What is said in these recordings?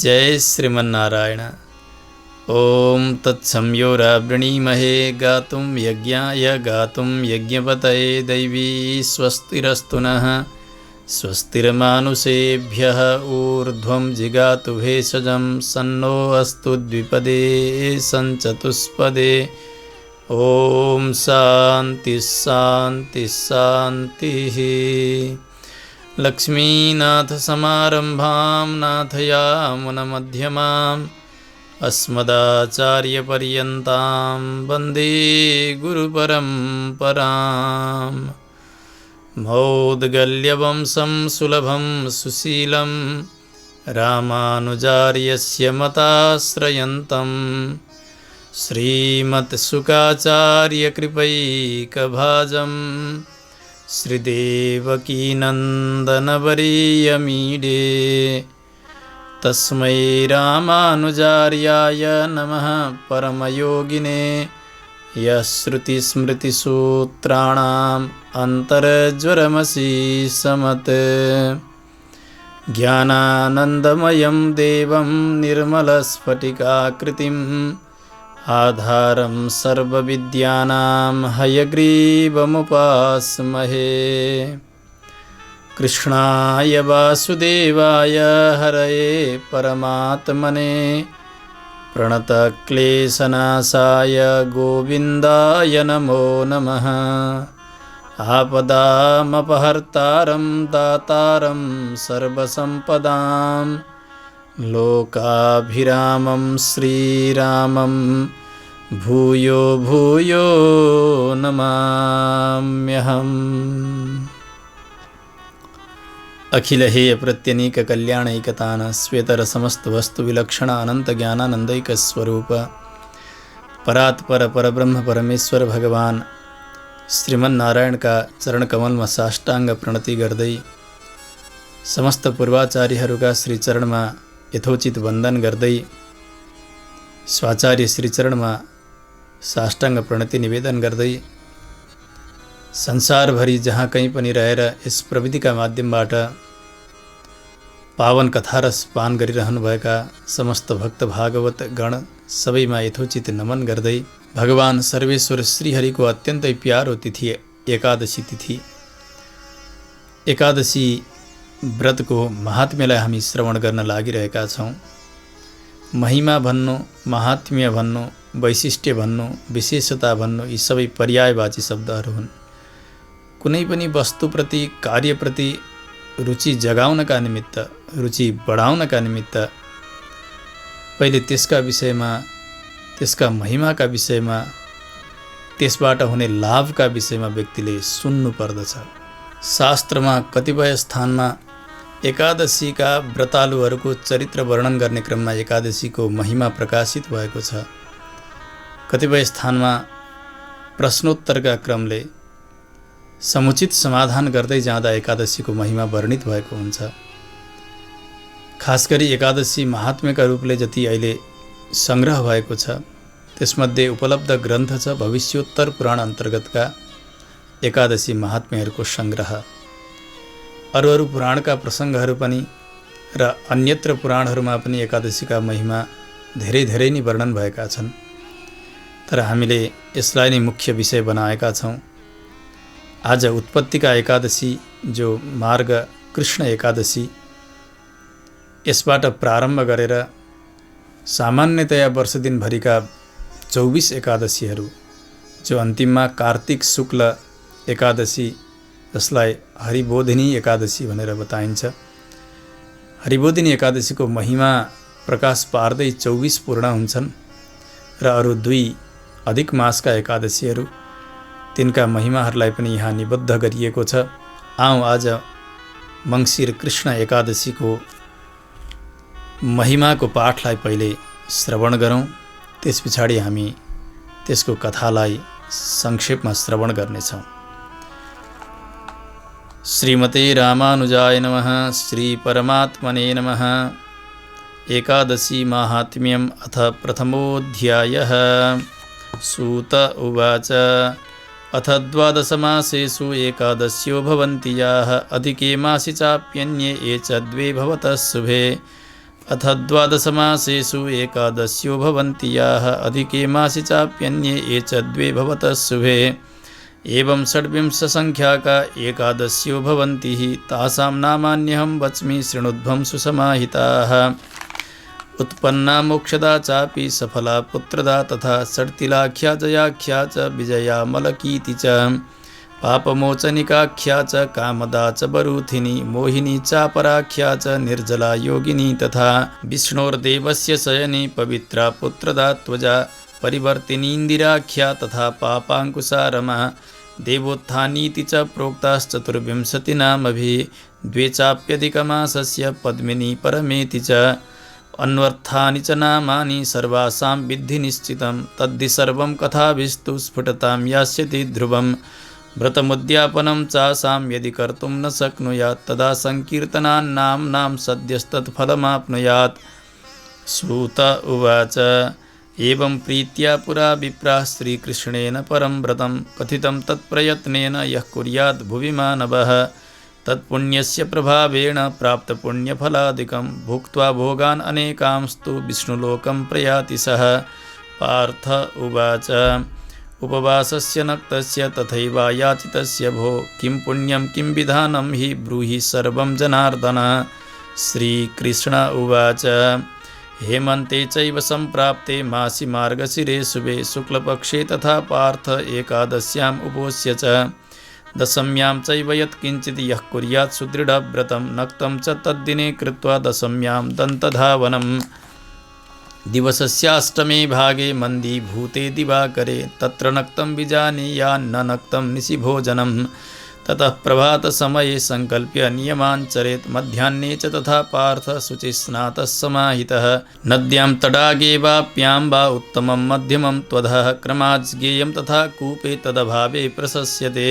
जय श्रीमन्नारायण। ओम तत्संयोरावृणीमहे गातुं यज्ञाय गातुं यज्ञपतये दैवी स्वस्तिरस्तु नः स्वस्तिर्मानुषेभ्यः ऊर्ध्वं जिगातु भेषजं सन्नो अस्तु द्विपदे सञ्चतुष्पदे। ओम शांति शांति शांतिः। लक्ष्मीनाथ समारंभां नाथयामुनमध्यमाम् अस्मदाचार्यपर्यन्तां वन्दे गुरुपरम्पराम्। मौद्गल्यवंशं सुलभं सुशीलं रामानुजार्यस्य मताश्रयन्तम् श्रीमत्सुखाचार्यकृपैकभाजं श्रीदेवकीनन्दनवर्यमीडे। तस्मै रामानुजार्याय नमः परमयोगिने यश्रुतिस्मृतिसूत्राणाम् अन्तर्ज्वरमसीसमत्। ज्ञानानन्दमयं देवं निर्मलस्फटिकाकृतिम् आधारं सर्वविद्यानां हयग्रीवमुपास्महे। कृष्णाय वासुदेवाय हरये परमात्मने प्रणतक्लेशनाशाय गोविन्दाय नमो नमः। आपदामपहर्तारं दातारं सर्वसम्पदां लोकाभिरामं श्रीरामं भूयो भूयो नमाम्यहम्। अखिल हेय प्रत्यनीक कल्याणैकतान श्वेतर समस्त वस्तु विलक्षण अनंत ज्ञानानंदैक स्वरूप परात्पर परब्रह्म परमेश्वर भगवान श्रीमन्नारायण का चरण कमल में साष्टांग प्रणति गर्दै समस्त पूर्वाचार्यहरूका श्री चरणमा यथोचित वंदन गर्दै स्वाचार्य श्री चरणमा साष्टांग प्रणति निवेदन गर्दै संसारभरि जहाँ कहीँ पनि रहेर यस प्रविधिका माध्यमबाट पावन कथारस पान गरिरहनुभएका समस्त भक्त भागवत गण सबैमा यथोचित नमन गर्दै भगवान सर्वेश्वर श्रीहरिको अत्यन्तै प्यारो तिथि एकादशी तिथि एकादशी व्रतको महात्म्यलाई हामी श्रवण गर्न लागिरहेका छौँ। महिमा भन्नु, महात्म्य भन्नु, वैशिष्ट्य भन्नु, विशेषता भन्नु यी सबै पर्यायवाची शब्दहरू हुन्। कुनै पनि वस्तुप्रति कार्यप्रति रुचि जगाउनका निमित्त, रुचि बढाउनका निमित्त पहिले त्यसका विषयमा, त्यसका महिमाका विषयमा, त्यसबाट हुने लाभका विषयमा व्यक्तिले सुन्नु पर्दछ। शास्त्रमा कतिपय स्थानमा एकादशीका व्रतालुहरूको चरित्र वर्णन गर्ने क्रममा एकादशीको महिमा प्रकाशित भएको छ। कतिपय स्थानमा प्रश्नोत्तरका क्रमले समुचित समाधान गर्दै जाँदा एकादशीको महिमा वर्णित भएको हुन्छ। खास गरी एकादशी महात्म्यका रूपले जति अहिले संग्रह भएको छ त्यसमध्ये उपलब्ध ग्रन्थ छ भविष्योत्तर पुराण अन्तर्गतका एकादशी महात्म्यहरूको संग्रह। अरू पुराणका प्रसङ्गहरू पनि र अन्यत्र पुराणहरूमा पनि एकादशीका महिमा धेरै नै वर्णन भएका छन्। तर हामीले यसलाई नै मुख्य विषय बनाएका छौँ। आज उत्पत्तिका एकादशी जो मार्ग कृष्ण एकादशी, यसबाट प्रारम्भ गरेर सामान्यतया वर्ष दिनभरिका 24 एकादशीहरू जो अन्तिममा कार्तिक शुक्ल एकादशी जसलाई हरिबोधिनी एकादशी भनेर बताइन्छ, हरिबोधिनी एकादशीको महिमा प्रकाश पार्दै 24 पूर्ण हुन्छन् र अरू 2 अधिक मासका एकादशीहरू तिनका महिमाहरूलाई पनि यहाँ निबद्ध गरिएको छ। आउँ आज मङ्सिर कृष्ण एकादशीको महिमाको पाठलाई पहिले श्रवण गरौँ, त्यस पछाडि हामी त्यसको कथालाई संक्षेपमा श्रवण गर्नेछौँ। श्रीमते रामानुजाय नमः। श्री परमात्मने नमः। एकादशी माहात्म्यम् अथ प्रथमोऽध्यायः। सूत उवाच अथ द्वादशमासेषु एकादश्यो भवन्ति याः अधिके मासि चाप्यन्ये ये च द्वे भवतः शुभे अथ द्वादशमासेषु एकादश्यो भवन्ति याः अधिके मासि चाप्यन्ये ये च द्वे भवतः शुभे एवं षड्विंशसङ्ख्याका एकादश्यो भवन्ति तासां नामान्यहं वच्मि शृणुध्वं सुसमाहिताः उत्पन्ना मोक्षदा चापि सफला पुत्रदा तथा षट्तिलाख्या जयाख्या च विजया मलकीति च पापमोचनिकाख्या च कामदा च बरूथिनी मोहिनी चापराख्या च निर्जला योगिनी तथा विष्णोर्देवस्य शयने पवित्रा पुत्रदा त्वजा परिवर्तिनीन्दिराख्या तथा पापाङ्कुशारमा देवोत्थानीति च प्रोक्ताश्चतुर्विंशतिनामभिः द्वे चाप्यधिकमासस्य पद्मिनी परमेति च अन्वर्थानि च नामानि सर्वासां विद्धि निश्चितं तद्धि सर्वं कथाभिस्तु स्फुटतां यास्यति ध्रुवं व्रतमुद्यापनं चासां यदि कर्तुं न शक्नुयात् तदा संकीर्तनान्नाम्नां सद्यस्तत्फलमाप्नुयात्। सूत उवाच एवं प्रीत्या पुरा विप्राः श्रीकृष्णेन परं व्रतं कथितं तत्प्रयत्नेन यः कुर्याद् भुवि मानवः तत्पुण्यस्य प्रभावेण प्राप्तपुण्यफलादिकं भुक्त्वा भोगान् अनेकांस्तु विष्णुलोकं प्रयाति सः। पार्थ उवाच उपवासस्य नक्तस्य तथैव याचितस्य भो किं पुण्यं किं विधानं हि ब्रूहि सर्वं जनार्दन। श्रीकृष्ण उवाच हेमन्ते चैव सम्प्राप्ते मासि मार्गशिरे शुभे शुक्लपक्षे तथा पार्थ एकादश्याम् उपोष्य च दशम्यां चैव यत्किञ्चित् यः कुर्यात् सुदृढव्रतं नक्तं च तद्दिने कृत्वा दशम्यां दन्तधावनं दिवसस्याष्टमे भागे मन्दीभूते दिवाकरे तत्र नक्तं विजानीयान्न नक्तं निशिभोजनं ततः प्रभातसमये संकल्प्य नियमान् चरेत् मध्याह्ने च तथा पार्थ शुचिस्नातः समाहितः नद्यां तडागे वाप्यां वा उत्तमं मध्यमं त्वधः क्रमाज्ञेयं तथा कूपे तदभावे प्रशस्यते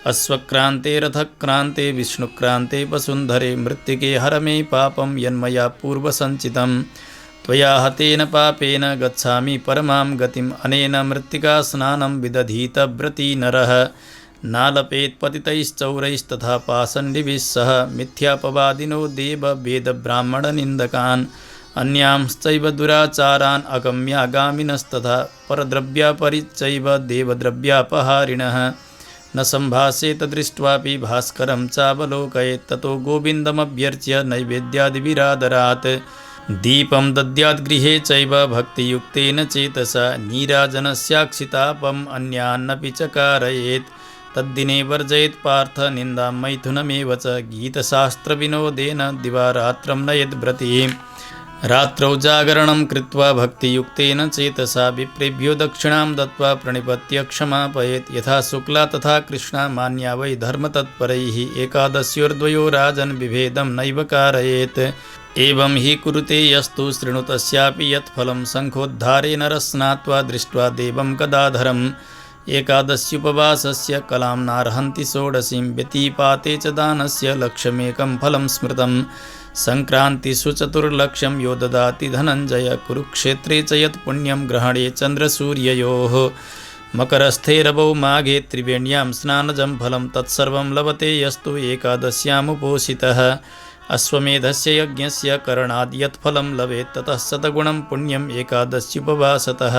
अश्वक्रान्ते रथक्रान्ते विष्णुक्रान्ते वसुन्धरे मृत्तिके हर मे पापं यन्मया पूर्वसञ्चितं त्वया हतेन पापेन गच्छामि परमां गतिम् अनेन मृत्तिका स्नानं विदधीत व्रती नरः नालपेत् पतितैश्चौरैस्तथा पाषण्डिभिः सह मिथ्यापवादिनो देव वेदब्राह्मणनिन्दकान् अन्यांश्चैव दुराचारान् अगम्यागामिनस्तथा परद्रव्यापरिच्चैव देवद्रव्यापहारिणः न सम्भाषेत दृष्ट्वापि भास्करं चावलोकयेत् ततो गोविन्दमभ्यर्च्य नैवेद्यादिभिरादरात् दीपं दद्याद्गृहे चैव भक्तियुक्तेन चेतसा नीराजनस्याक्षितापम् अन्यान्नपि च कारयेत् तद्दिने वर्जयेत् पार्थ निन्दां मैथुनमेव च गीतशास्त्रविनोदेन दिवारात्रं नयेद्व्रती रात्रौ जागरणं कृत्वा भक्तियुक्तेन चेतसा विप्रेभ्यो दक्षिणां दत्त्वा प्रणिपत्य क्षमापयेत् यथा शुक्ला तथा कृष्णा मान्या वै धर्मतत्परैः एकादश्योर्द्वयो राजन् विभेदं नैव कारयेत् एवं हि कुरुते यस्तु शृणु तस्यापि यत्फलं शङ्खोद्धारे नरस्नात्वा दृष्ट्वा देवं गदाधरम् एकादश्युपवासस्य कलां नार्हन्ति षोडशीं व्यतीपाते च दानस्य लक्ष्यमेकं फलं स्मृतं संक्रान्तिषु चतुर्लक्षं यो ददाति धनञ्जय कुरुक्षेत्रे च यत् पुण्यं ग्रहणे चन्द्रसूर्ययोः मकरस्थे रवौ माघे त्रिवेण्यां स्नानजं फलं तत्सर्वं लभते यस्तु एकादश्यामुपोषितः अश्वमेधस्य यज्ञस्य करणाद् यत् फलं लभेत् ततः शतगुणं पुण्यम् एकादश्युपवासतः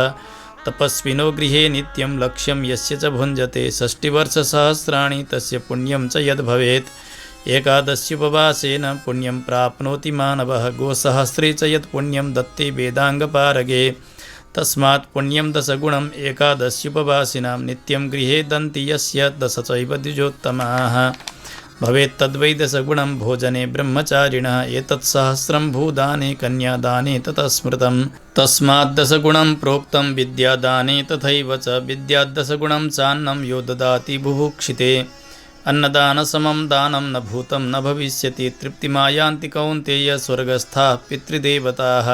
तपस्विनो गृहे नित्यं लक्ष्यं यस्य च भुञ्जते षष्टिवर्षसहस्राणि तस्य पुण्यं च यद् भवेत् एकादश्युपवासेन पुण्यं प्राप्नोति मानवः गोसहस्रे च यत् पुण्यं दत्ते वेदाङ्गपारगे तस्मात् पुण्यं दशगुणम् एकादश्युपवासिनां नित्यं गृहे दन्ति यस्य दश चैव द्विजोत्तमाः भवेत् तद्वै दशगुणं भोजने ब्रह्मचारिणः एतत्सहस्रं भूदाने कन्यादाने ततः स्मृतं तस्मात् दशगुणं प्रोक्तं विद्यादाने तथैव च विद्याद्दशगुणं चान्नं यो ददाति बुभुक्षिते अन्नदानसमं दानं न भूतं न भविष्यति तृप्तिमायान्ति कौन्तेय स्वर्गस्थाः पितृदेवताः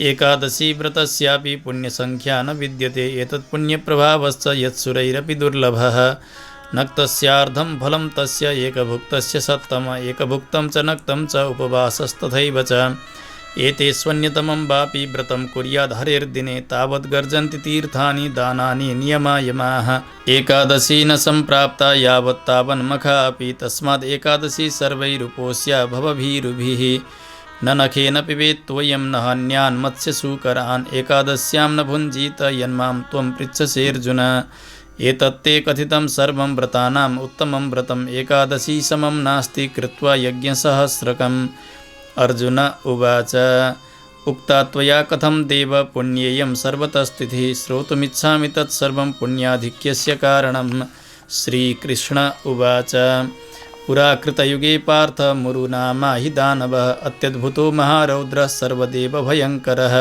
एकादशी व्रतस्यापि पुण्यसङ्ख्या न विद्यते एतत् पुण्यप्रभावश्च यत्सुरैरपि दुर्लभः नक्तस्यार्धं फलं तस्य एकभुक्तस्य सत्तम एकभुक्तं च नक्तं च उपवासस्तथैव च एतेष्वन्यतमं वापि व्रतं कुर्याद् हरेर्दिने तावद् गर्जन्ति तीर्थानि दानानि नियमायमाः एकादशी न सम्प्राप्ता यावत् तावन्मखा अपि तस्माद् एकादशी सर्वैरुपोष्या भवभीरुभिः न नखेन पिबेत्त्वयं न हन्यान् मत्स्यसूकरान् एकादश्यां न भुञ्जीत यन्मां त्वं पृच्छसेऽर्जुन एतत्ते कथितं सर्वं व्रतानाम् उत्तमं व्रतम् एकादशी समं नास्ति कृत्वा यज्ञसहस्रकम्। अर्जुन उवाच उक्ता त्वया कथं देव पुण्येयं सर्वतस्थितिः श्रोतुमिच्छामि तत्सर्वं पुण्याधिक्यस्य कारणम्। श्रीकृष्ण उवाच पुरा कृतयुगे पार्थ मुरुनामा हि दानवः अत्यद्भुतो महारौद्रः सर्वदेवभयङ्करः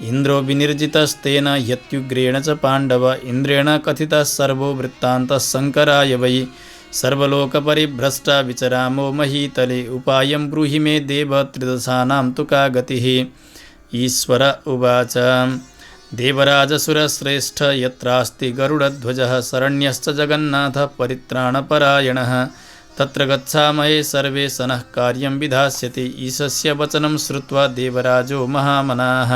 इन्द्रो विनिर्जितस्तेन ह्यत्युग्रेण च पाण्डव इन्द्रेण कथितः सर्वो वृत्तान्तः शङ्कराय वै सर्वलोकपरिभ्रष्टा विचरामो महीतले उपायं ब्रूहि मे देव त्रिदशानां तु का गतिः। ईश्वर उवाच देवराजसुरश्रेष्ठ यत्रास्ति गरुडध्वजः शरण्यश्च जगन्नाथः परित्राणपरायणः तत्र गच्छामहे सर्वे सनः कार्यं विधास्यति। ईशस्य वचनं श्रुत्वा देवराजो महामनाः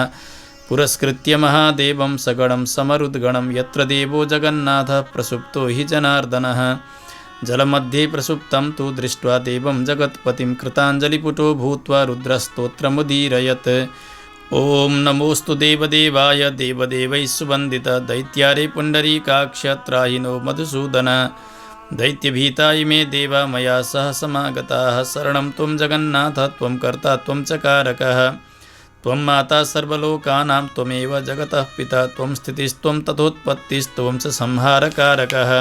पुरस्कृत्य महादेवं सगणं समरुद्गणं यत्र देवो जगन्नाथः प्रसुप्तो हि जनार्दनः जलमध्ये प्रसुप्तं तु दृष्ट्वा देवं जगत्पतिं कृताञ्जलिपुटो भूत्वा रुद्रस्तोत्रमुदीरयत्। ॐ नमोऽस्तु देवदेवाय देवदेवैः सुवन्दित दैत्यारे पुण्डरीकाक्ष त्राहिनो मधुसूदन दैत्यभीता इमे देवा मया सह समागताः शरणं त्वं जगन्नाथ त्वं कर्ता त्वं च कारकः त्वं माता सर्वलोकानां त्वमेव जगतः पिता त्वं स्थितिस्त्वं तथोत्पत्तिस्त्वं च संहारकारकः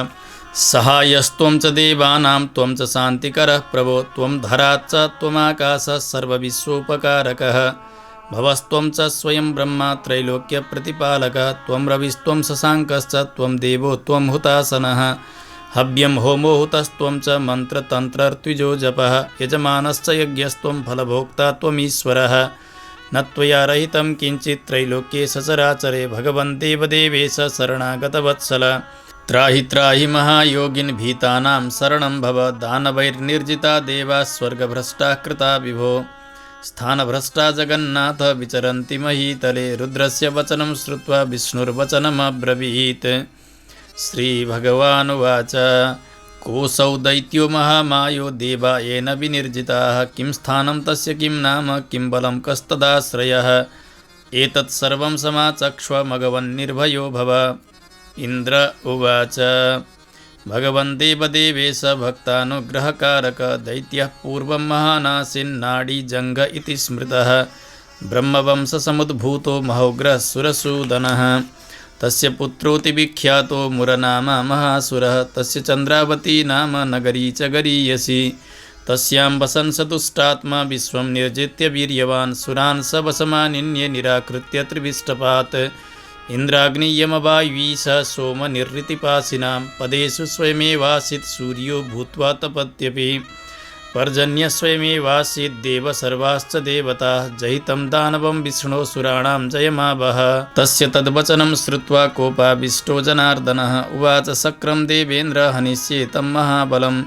सहायस्त्वं च देवानां त्वं च शान्तिकरः प्रभो त्वं धराच्च त्वमाकाशः सर्वविश्वोपकारकः भवस्त्वं च स्वयं ब्रह्मा त्रैलोक्यप्रतिपालकः त्वं रविस्त्वं शशाङ्कश्च त्वं देवो त्वं हुतासनः हव्यं होमो हुतस्त्वं च मन्त्रतन्त्रर्त्विजो जपः यजमानश्च यज्ञस्त्वं फलभोक्ता त्वमीश्वरः न त्वया रहितं किञ्चित् त्रैलोक्ये सचराचरे भगवन् देवदेवेश शरणागतवत्सल त्राहि त्राहि महायोगिन् भीतानां शरणं भव दानवैर्निर्जिता देवा स्वर्गभ्रष्टा कृता विभो स्थानभ्रष्टा जगन्नाथ विचरन्ति महीतले रुद्रस्य वचनं श्रुत्वा विष्णुर्वचनमब्रवीत्। श्रीभगवानुवाच कोऽसौ दैत्यो महामायो देवा येन विनिर्जिताः किं स्थानं तस्य किं नाम किं बलं कस्तदाश्रयः एतत् सर्वं समाचक्ष्व मघवन्निर्भयो भव। इन्द्र उवाच भगवन् देवदेवेश भक्तानुग्रहकारक दैत्यः पूर्वं महानासीन्नाडीजङ्घ इति स्मृतः ब्रह्मवंशसमुद्भूतो महोग्रः सुरसूदनः तस्य पुत्रोऽति विख्यातो मुरनामा महासुरः तस्य चन्द्रावती नाम नगरी च गरीयसी तस्यां वसन् स दुष्टात्मा विश्वं निर्जित्य वीर्यवान् सुरान् स वशमानिन्ये निराकृत्य त्रिविष्टपात् इन्द्राग्नियमवायुवीश सोमनिर्ऋतिपासिनां पदेषु स्वयमेवासीत् सूर्यो भूत्वा तपत्यपि पर्जन्यस्वयमेवासीत् देव सर्वाश्च देवताः जहितं दानवं विष्णो सुराणां जयमावह तस्य तद्वचनं श्रुत्वा कोपाविष्टो जनार्दनः उवाच शक्रं देवेन्द्र हनिष्ये तं महाबलं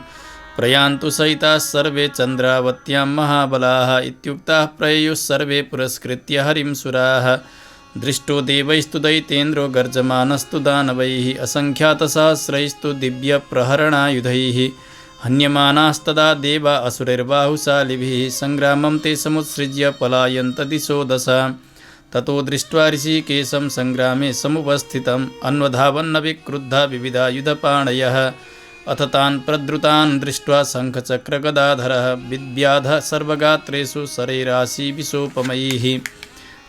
प्रयान्तु सहिताः सर्वे चन्द्रावत्यां महाबलाः इत्युक्ताः प्रययुः सर्वे पुरस्कृत्य हरिं सुराः दृष्टो देवैस्तु दैतेन्द्रो गर्जमानस्तु दानवैः असङ्ख्यातसहस्रैस्तु दिव्यप्रहरणायुधैः हन्यमानास्तदा देवा असुरैर्बाहुशालिभिः सङ्ग्रामं ते समुत्सृज्य पलायन्त दिशो दश ततो दृष्ट्वा ऋषिकेशं सङ्ग्रामे समुपस्थितम् अन्वधावन्नविक्रुद्धा विविधायुधपाणयः अथ तान् प्रद्रुतान् दृष्ट्वा शङ्खचक्रगदाधरः विद्याधः सर्वगात्रेषु शरैराशिविशोपमैः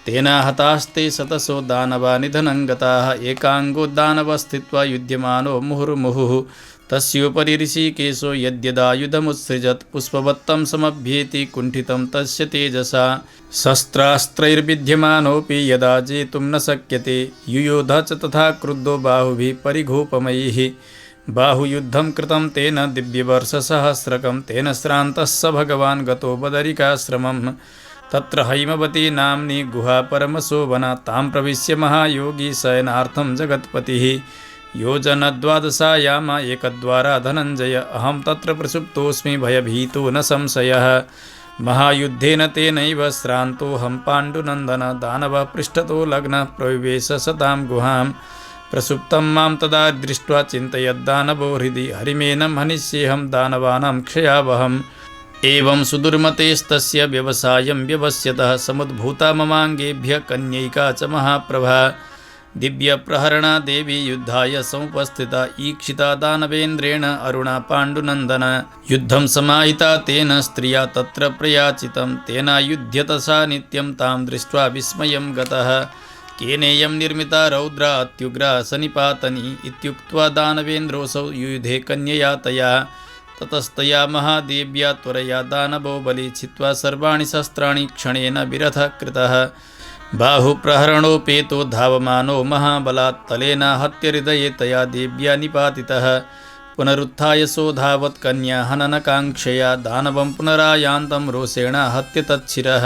तेन हतास्ते शतशो दानवा निधनं गताः एकाङ्गो दानवस्थित्वा युध्यमानो मुहुर्मुहुः तस्योपरि ऋषिकेशो यद्यदायुधमुत्सृजत् पुष्पवत्तं समभ्येति कुण्ठितं तस्य तेजसा शस्त्रास्त्रैर्विद्यमानोऽपि यदा जेतुं न शक्यते युयोध च तथा क्रुद्धो बाहुभिः परिघोपमैः बाहुयुद्धं कृतं तेन दिव्यवर्षसहस्रकं तेन श्रान्तः स भगवान् गतो बदरिकाश्रमम् तत्र हैमवती नाम्नी गुहा परमशोभना तां प्रविश्य महायोगी शयनार्थं जगत्पतिः योजनद्वादशायाम एकद्वारा धनञ्जय अहं तत्र प्रसुप्तोऽस्मि भयभीतो न संशयः महायुद्धेन तेनैव श्रान्तोऽहं पाण्डुनन्दन दानवः पृष्ठतो लग्नः प्रविवेश सतां गुहां प्रसुप्तं मां तदा दृष्ट्वा चिन्तयद्दानवो हृदि हरिमेनं हनिष्येऽहं दानवानां क्षयावहम् एवं सुदुर्मतेस्तस्य व्यवसायं व्यवस्यतः समुद्भूता ममाङ्गेभ्यः कन्यैका च महाप्रभा दिव्यप्रहरणा देवी युद्धाय समुपस्थिता ईक्षिता दानवेन्द्रेण अरुणा पाण्डुनन्दन युद्धं समाहिता तेन स्त्रिया तत्र प्रयाचितं तेनायुध्यत सा नित्यं तां दृष्ट्वा विस्मयं गतः केनेयं निर्मिता रौद्रा अत्युग्रा सनिपातनी इत्युक्त्वा दानवेन्द्रोऽसौ युयुधे कन्यया तया ततस्तया महादेव्या त्वरया दानवो बलि छित्त्वा सर्वाणि शस्त्राणि क्षणेन विरथः कृतः बाहुप्रहरणोपेतो धावमानो महाबलात् तलेन हत्यहृदये तया देव्या निपातितः पुनरुत्थाय सोऽधावत् कन्या हननकाङ्क्षया दानवं पुनरायान्तं रोषेण हत्य तच्छिरः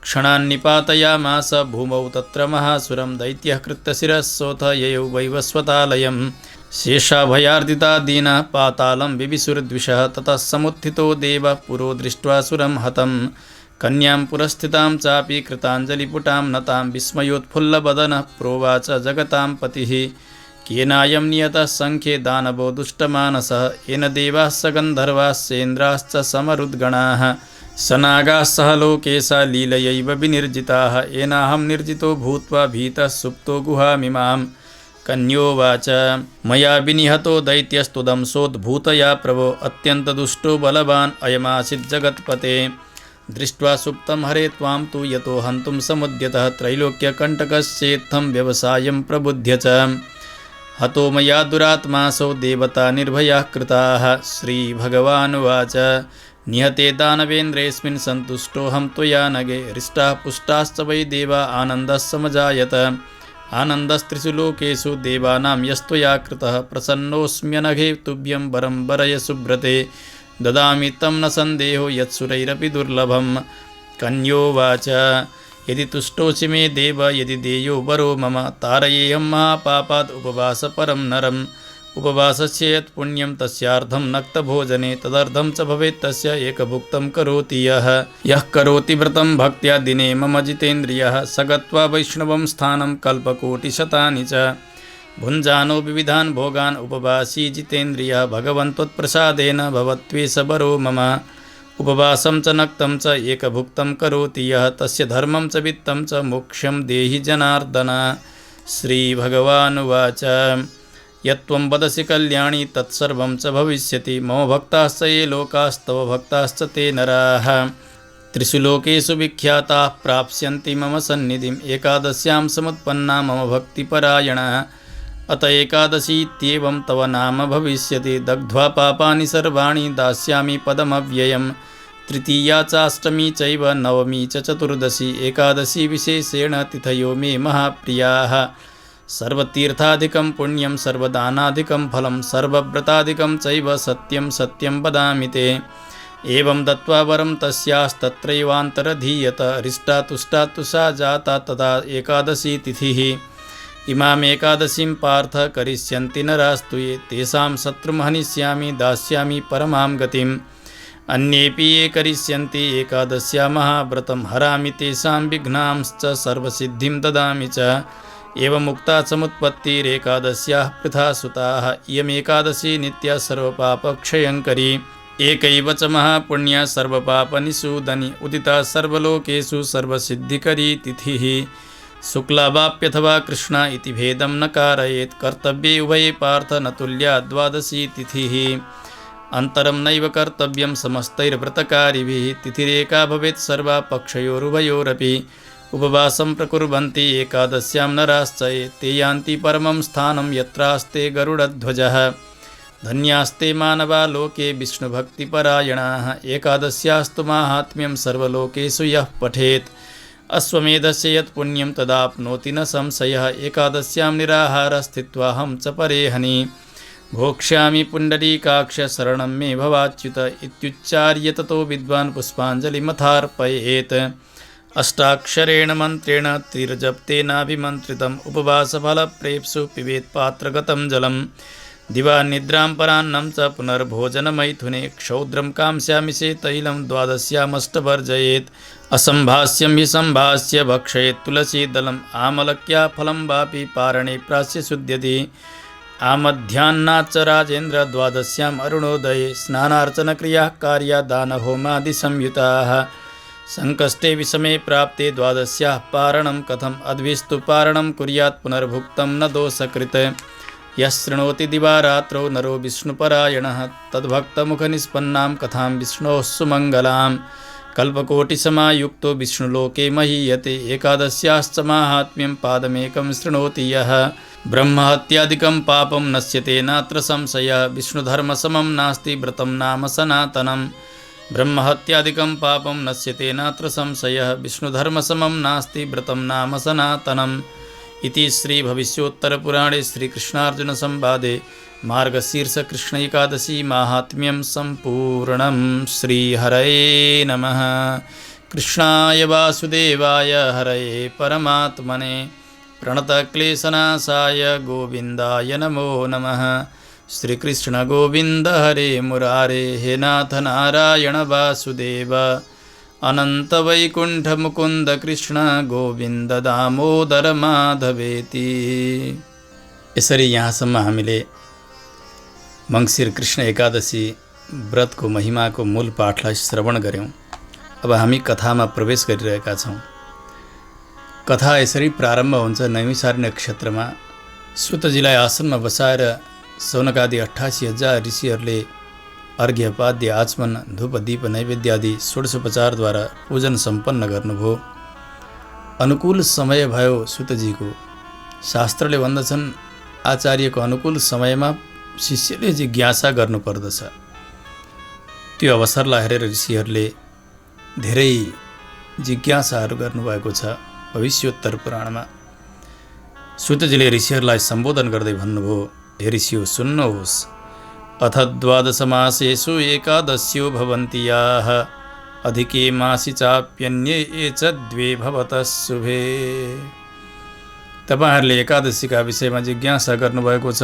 क्षणान्निपातयामास भूमौ तत्र महासुरं दैत्यः कृत्यशिरः सोऽथ ययौ वैवस्वतालयं शेषाभयार्दिता दीनः पातालं बिभिसुरद्विषः ततः समुत्थितो देवः पुरो दृष्ट्वा सुरं हतं कन्यां पुरस्थितां चापि कृताञ्जलिपुटां नतां विस्मयोत्फुल्लवदनः प्रोवाच जगतां पतिः केनायं नियतः सङ्ख्ये दानवो दुष्टमानसः येन देवाः स गन्धर्वाः सेन्द्राश्च समरुद्गणाः सनागाः सह लोकेशा लीलयैव विनिर्जिताः येनाहं निर्जितो भूत्वा भीतः सुप्तो गुहामिमां कन्योवाच मया विनिहतो दैत्यस्तुदंसोद्भूतया प्रभो अत्यन्तदुष्टो बलवान् अयमासीत् जगत्पते दृष्ट्वा सुप्तं हरे त्वां तु यतो हन्तुं समुद्यतः त्रैलोक्यकण्टकस्येत्थं व्यवसायं प्रबुध्य च हतो मया दुरात्मासौ देवता निर्भयाः कृताः श्रीभगवानुवाच निहते दानवेन्द्रेऽस्मिन् सन्तुष्टोऽहं त्वया नगे हृष्टाः पुष्टाश्च वै देवा आनन्दः समजायत आनन्दस्त्रिषु लोकेषु देवानां यस्त्वया कृतः प्रसन्नोऽस्म्यनघे तुभ्यं वरं वरय सुब्रते ददामि तं न सन्देहो यत्सुरैरपि दुर्लभं कन्योवाच यदि तुष्टोऽसि मे देव यदि देयो वरो मम तारयेऽहं महापापात् उपवासपरं नरम् उपवासस्य यत् पुण्यं तस्यार्धं नक्तभोजने तदर्धं च भवेत् तस्य एकभुक्तं करोति यः करोति व्रतं भक्त्या दिने मम जितेन्द्रियः स गत्वा वैष्णवं स्थानं कल्पकोटिशतानि च भुञ्जानो विविधान् भोगान् उपवासी जितेन्द्रियः भगवन् त्वत्प्रसादेन भवत्वेष वरो मम उपवासं च नक्तं च एकभुक्तं करोति यः तस्य धर्मं च वित्तं च मोक्षं देहि जनार्दन श्रीभगवानुवाच यत्त्वं वदसि कल्याणि तत्सर्वं च भविष्यति मम भक्ताश्च ये लोकास्तव भक्ताश्च ते नराः त्रिषु लोकेषु विख्याताः प्राप्स्यन्ति मम सन्निधिम् एकादश्यां समुत्पन्ना मम भक्तिपरायणा अत एकादशीत्येवं तव नाम भविष्यति दग्ध्वा पापानि सर्वाणि दास्यामि पदमव्ययम् तृतीया चाष्टमी चैव नवमी च चतुर्दशी एकादशी विशेषेण तिथयो मे महाप्रियाः सर्वतीर्थाधिकं पुण्यं सर्वदानाधिकं फलं सर्वव्रताधिकं चैव सत्यं सत्यं वदामि ते एवं दत्त्वा वरं तस्यास्तत्रैवान्तरधीयत हृष्टा तुष्टा तु सा जाता तदा एकादशी तिथिः इमाम् एकादशीं पार्थ करिष्यन्ति नरास्तु ये तेषां शत्रुं हनिष्यामि दास्यामि परमां गतिम् अन्येऽपि ये करिष्यन्ति एकादश्या महाव्रतं हरामि तेषां विघ्नांश्च सर्वसिद्धिं ददामि च एवमुक्ता समुत्पत्तिरेकादश्याः पृथा सुताः इयमेकादशी नित्या सर्वपापक्षयङ्करी एकैव च महापुण्या सर्वपापनिषूदनी उदिता सर्वलोकेषु सर्वसिद्धिकरी तिथिः शुक्ला वाप्यथवा कृष्णा इति भेदं न कारयेत् कर्तव्ये उभये पार्थ न तुल्या द्वादशी तिथिः अन्तरं नैव कर्तव्यं समस्तैर्व्रतकारिभिः तिथिरेका भवेत् सर्वा पक्षयोरुभयोरपि उपवासं प्रकुर्वन्ति एकादश्यां नराश्च ते यान्ति परमं स्थानं यत्रास्ते गरुडध्वजः धन्यास्ते मानवा लोके विष्णुभक्तिपरायणाः एकादश्यास्तु माहात्म्यं सर्वलोकेषु यः पठेत् अश्वमेधस्य यत् पुण्यं तदाप्नोति न संशयः एकादश्यां निराहारः स्थित्वाहं च परेहनि भोक्ष्यामि पुण्डरीकाक्ष शरणं मे भवाच्युत इत्युच्चार्य ततो विद्वान् पुष्पाञ्जलिमथार्पयेत् अष्टाक्षरेण मन्त्रेण त्रिर्जप्तेनाभिमन्त्रितम् उपवासफलप्रेप्सु पिबेत् पात्रगतं जलं दिवा निद्रां परान्नं च पुनर्भोजनमैथुने क्षौद्रं कांस्यामि से तैलं द्वादश्यामष्टवर्जयेत् असम्भास्यं हि सम्भास्य भक्षयेत् तुलसीदलम् आमलक्या फलं वापि पारणे प्रास्य शुध्यति आमध्यान्नाच्च राजेन्द्र द्वादश्याम् अरुणोदये स्नानार्चनक्रियाः कार्या दानहोमादिसंयुताः संकष्टे विषमे प्राप्ते द्वादश्याः पारणं कथम् अद्भिस्तु पारणं कुर्यात् पुनर्भुक्तं न दोषकृत् यः शृणोति दिवारात्रौ नरो विष्णुपरायणः तद्भक्तमुखनिष्पन्नां कथां विष्णोः सुमङ्गलां कल्पकोटिसमायुक्तो विष्णुलोके महीयते एकादश्याश्च माहात्म्यं पादमेकं शृणोति यः ब्रह्महत्यादिकं पापं नश्यते नात्र संशयः विष्णुधर्मसमं नास्ति व्रतं नाम सनातनं ब्रह्महत्यादिकं पापं नश्यते नात्र संशयः विष्णुधर्मसमं नास्ति व्रतं नाम सनातनम् इति श्री भविष्योत्तरपुराणे श्रीकृष्णार्जुनसंवादे मार्गशीर्षकृष्ण एकादशी माहात्म्यं सम्पूर्णं। श्रीहरये नमः। कृष्णाय वासुदेवाय हरये परमात्मने प्रणतक्लेशनाशाय गोविन्दाय नमो नमः। श्रीकृष्ण गोविन्द हरे मुरारे हे नाथ नारायण वासुदेव अनंत वैकुंठ मुकुंद कृष्ण गोविन्द दामोदर माधवेति। यसरी यहाँसम्म हामीले मङ्सिर कृष्ण एकादशी व्रतको महिमाको मूल पाठलाई श्रवण गऱ्यौँ। अब हामी कथामा प्रवेश गरिरहेका छौँ। कथा यसरी प्रारम्भ हुन्छ। नैमिषारण्य नक्षत्रमा सुतजीलाई आसनमा बसाएर सौनकादि 88,000 ऋषिहरूले अर्घ्यपाद्य आचमन धूप दीप नैवेद्यादि षोडशोपचारद्वारा पूजन सम्पन्न गर्नुभयो। अनुकूल समय भयो सुतजीको। शास्त्रले भन्दछन् आचार्यको अनुकूल समयमा शिष्यले जिज्ञासा गर्नुपर्दछ। त्यो अवसरलाई हेरेर ऋषिहरूले धेरै जिज्ञासाहरू गर्नुभएको छ। भविष्योत्तर पुराणमा सुतजीले ऋषिहरूलाई सम्बोधन गर्दै भन्नुभयो, हे ऋषियो सुन्नुहोस्, अथ द्वादशमासेषु एकादश्यो भवन्ति याः अधिके मासि चाप्यन्ये ये च द्वे भवतः शुभे। तपाईहरूले एकादशीका विषयमा जिज्ञासा गर्नुभएको छ।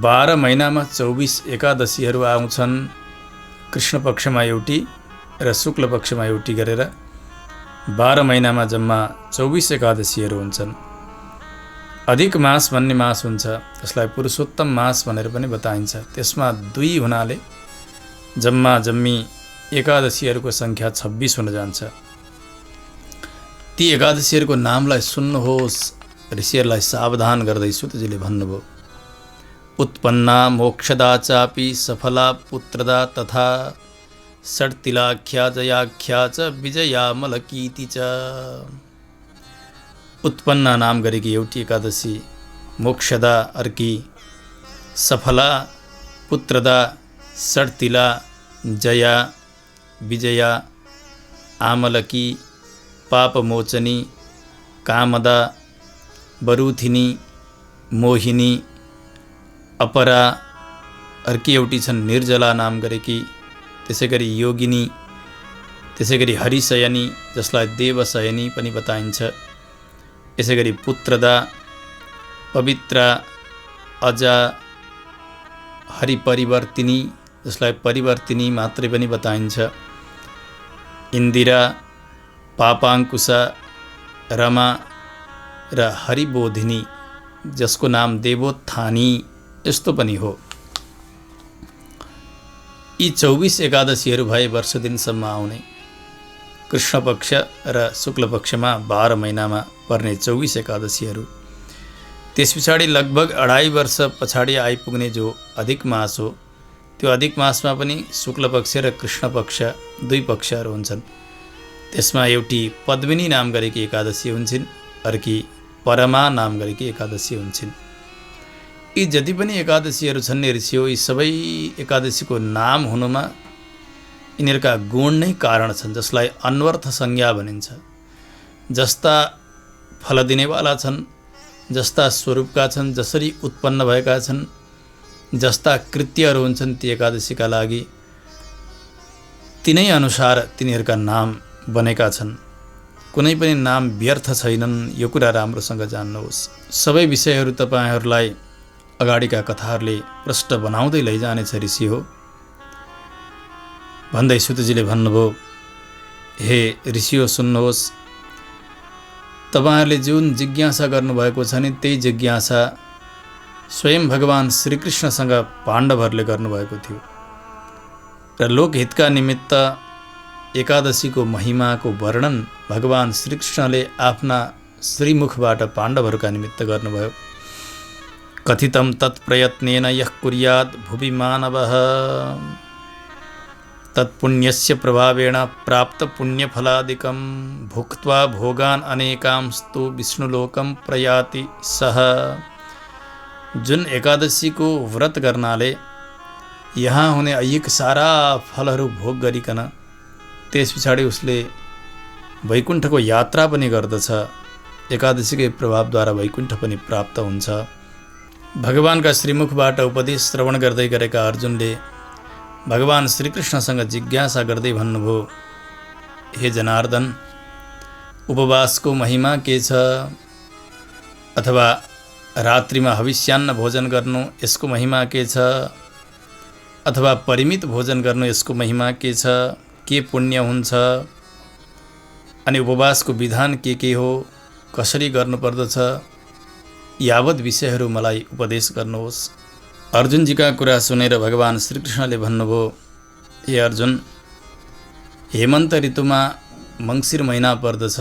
12 महिनामा 24 एकादशीहरू आउँछन्। कृष्ण पक्षमा एउटी र शुक्ल पक्षमा एउटी गरेर 12 महिनामा जम्मा 24 एकादशीहरू हुन्छन्। अधिक मास भन्ने मास हुन्छ, त्यसलाई पुरुषोत्तम मास भनेर पनि बताइन्छ। त्यसमा 2 हुनाले जम्मा जम्मी एकादशीहरूको सङ्ख्या 26 हुन जान्छ। ती एकादशीहरूको नामलाई सुन्नुहोस्। ऋषिहरूलाई सावधान गर्दै सुतजीले भन्नुभयो, उत्पन्ना मोक्षदा चापि सफला पुत्रदा तथा षट्तिलाख्या जयाख्या च विजयामलकीति च। उत्पन्ना नाम गरेकी एउटी एकादशी, मोक्षदा अर्की, सफला पुत्रदा षट्तिला जया विजया आमलकी पापमोचनी कामदा बरुथिनी मोहिनी अपरा अर्की एउटी छन् निर्जला नाम गरेकी, त्यसै गरी योगिनी, त्यसै गरी हरिशयनी जसलाई देवशयनी पनि बताइन्छ, यसै गरी पुत्रदा पवित्र अजा हरिपरिवर्तिनी जसलाई परिवर्तिनी मात्रै पनि बताइन्छ, इन्दिरा पापाङ्कुशा रमा र हरिबोधिनी जसको नाम देवोत्थानी यस्तो पनि हो। यी 24 एकादशीहरू भए वर्ष दिनसम्म आउने। कृष्ण पक्ष र शुक्ल पक्षमा 12 महिनामा पर्ने 24 एकादशीहरू। त्यस पछाडि लगभग 2.5 वर्ष पछाडि आइपुग्ने जो अधिक मास हो, त्यो अधिक मासमा पनि शुक्ल पक्ष र कृष्ण पक्ष 2 पक्षहरू हुन्छन्। त्यसमा एउटी पद्मिनी नाम गरेकी एकादशी हुन्छन्, अर्की परमा नाम गरेकी एकादशी हुन्छन्। यी जति पनि एकादशीहरू छन् नि ऋषि हो, यी सबै एकादशीको नाम हुनुमा यिनीहरूका गुण नै कारण छन्, जसलाई अन्वर्थ संज्ञा भनिन्छ। जस्ता फल दिनेवाला छन्, जस्ता स्वरूपका छन्, जसरी उत्पन्न भएका छन्, जस्ता कृत्यहरू हुन्छन् ती एकादशीका लागि, तिनै अनुसार तिनीहरूका नाम बनेका छन्। कुनै पनि नाम व्यर्थ छैनन्, यो कुरा राम्रोसँग जान्नुहोस्। सबै विषयहरू तपाईहरूलाई अगाडिका कथाहरूले प्रष्ट बनाउँदै लैजानेछ ऋषि हो भन्दै सुतजीले भन्नुभयो, हे ऋषि हो सुन्नुहोस्, तपाईँहरूले जुन जिज्ञासा गर्नुभएको छ नि त्यही जिज्ञासा स्वयं भगवान श्रीकृष्णसँग पाण्डवहरूले गर्नुभएको थियो र लोकहितका निमित्त एकादशीको महिमाको वर्णन भगवान श्रीकृष्णले आफ्ना श्रीमुखबाट पाण्डवहरूका निमित्त गर्नुभयो। कथितं तत्प्रयत्नेन यः कुर्यात् भुवि मानवः तत्पुण्यस्य प्रभावेण प्राप्त पुण्यफलादिकं भुक्त्वा भोगान् अनेकांस्तु विष्णुलोकं प्रयाति सः। जुन एकादशीको व्रत गर्नाले यहाँ हुने ऐहिक सारा फलहरू भोग गरिकन त्यस पछाडि उसले वैकुण्ठको यात्रा पनि गर्दछ। एकादशीकै प्रभावद्वारा वैकुण्ठ पनि प्राप्त हुन्छ। भगवानका श्रीमुखबाट उपदेश श्रवण गर्दै गरेका अर्जुनले भगवान श्रीकृष्णसँग जिज्ञासा गर्दै भन्नुभयो, हे जनार्दन, उपवासको महिमा के छ? अथवा रात्रिमा हविष्यान्न भोजन गर्नु यसको महिमा के छ? अथवा परिमित भोजन गर्नु यसको महिमा के छ? के पुण्य हुन्छ? अनि उपवासको विधान के हो? कसरी गर्नुपर्दछ? यावत विषयहरू मलाई उपदेश गर्नुहोस्। अर्जुनजीका कुरा सुनेर भगवान श्रीकृष्णले भन्नुभयो, हे अर्जुन, हेमन्त ऋतुमा मङ्सिर महिना पर्दछ।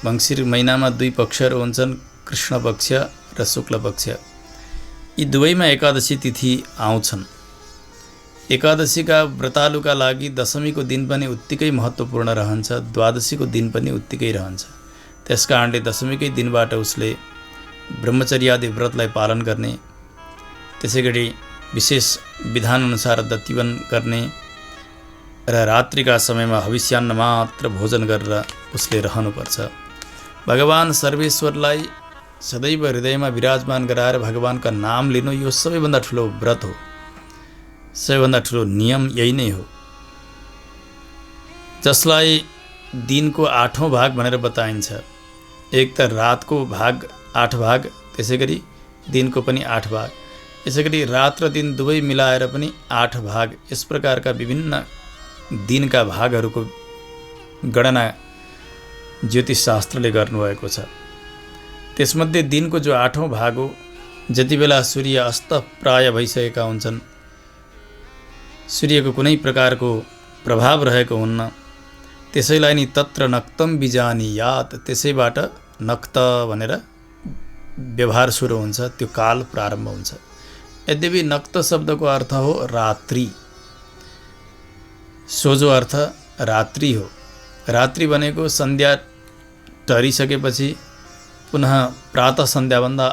मङ्सिर महिनामा दुई पक्षहरू हुन्छन्, कृष्ण पक्ष र शुक्ल पक्ष। यी दुवैमा एकादशी तिथि आउँछन्। एकादशीका व्रतालुका लागि दशमीको दिन पनि उत्तिकै महत्त्वपूर्ण रहन्छ, द्वादशीको दिन पनि उत्तिकै रहन्छ। त्यसकारणले दशमीकै दिनबाट उसले ब्रह्मचर्यादि व्रतलाई पालन गर्ने, त्यसैगरी विशेष विधानअनुसार दत्तिवन गर्ने र रात्रिका समयमा हविष्यान्न मात्र भोजन गरेर उसले रहनुपर्छ। भगवान सर्वेश्वरलाई सदैव हृदयमा विराजमान गराएर भगवानका नाम लिनु यो सबैभन्दा ठुलो व्रत हो, सबैभन्दा ठुलो नियम यही नै हो, जसलाई दिनको 8औं भाग भनेर बताइन्छ। एक त रातको भाग 8 भाग, त्यसैगरी दिनको पनि 8 भाग, यसैगरी रात र दिन दुवै मिलाएर पनि 8 भाग। यस प्रकारका विभिन्न दिनका भागहरूको गणना ज्योतिष शास्त्रले गर्नुभएको छ। त्यसमध्ये दिनको जो 8औं भाग हो, जति बेला सूर्य अस्त प्राय भइसकेका हुन्छन्, सूर्यको कुनै प्रकारको प्रभाव रहेको हुन्न, त्यसैलाई नि तत्र नक्तम बिजानीयात्, त्यसैबाट नक्त भनेर व्यवहार सुरु हुन्छ, त्यो काल प्रारम्भ हुन्छ। यद्यपि नक्त शब्दको अर्थ हो रात्रि, सोझो अर्थ रात्रि हो। रात्रि भनेको सन्ध्या टरिसकेपछि पुनः प्रातः सन्ध्याभन्दा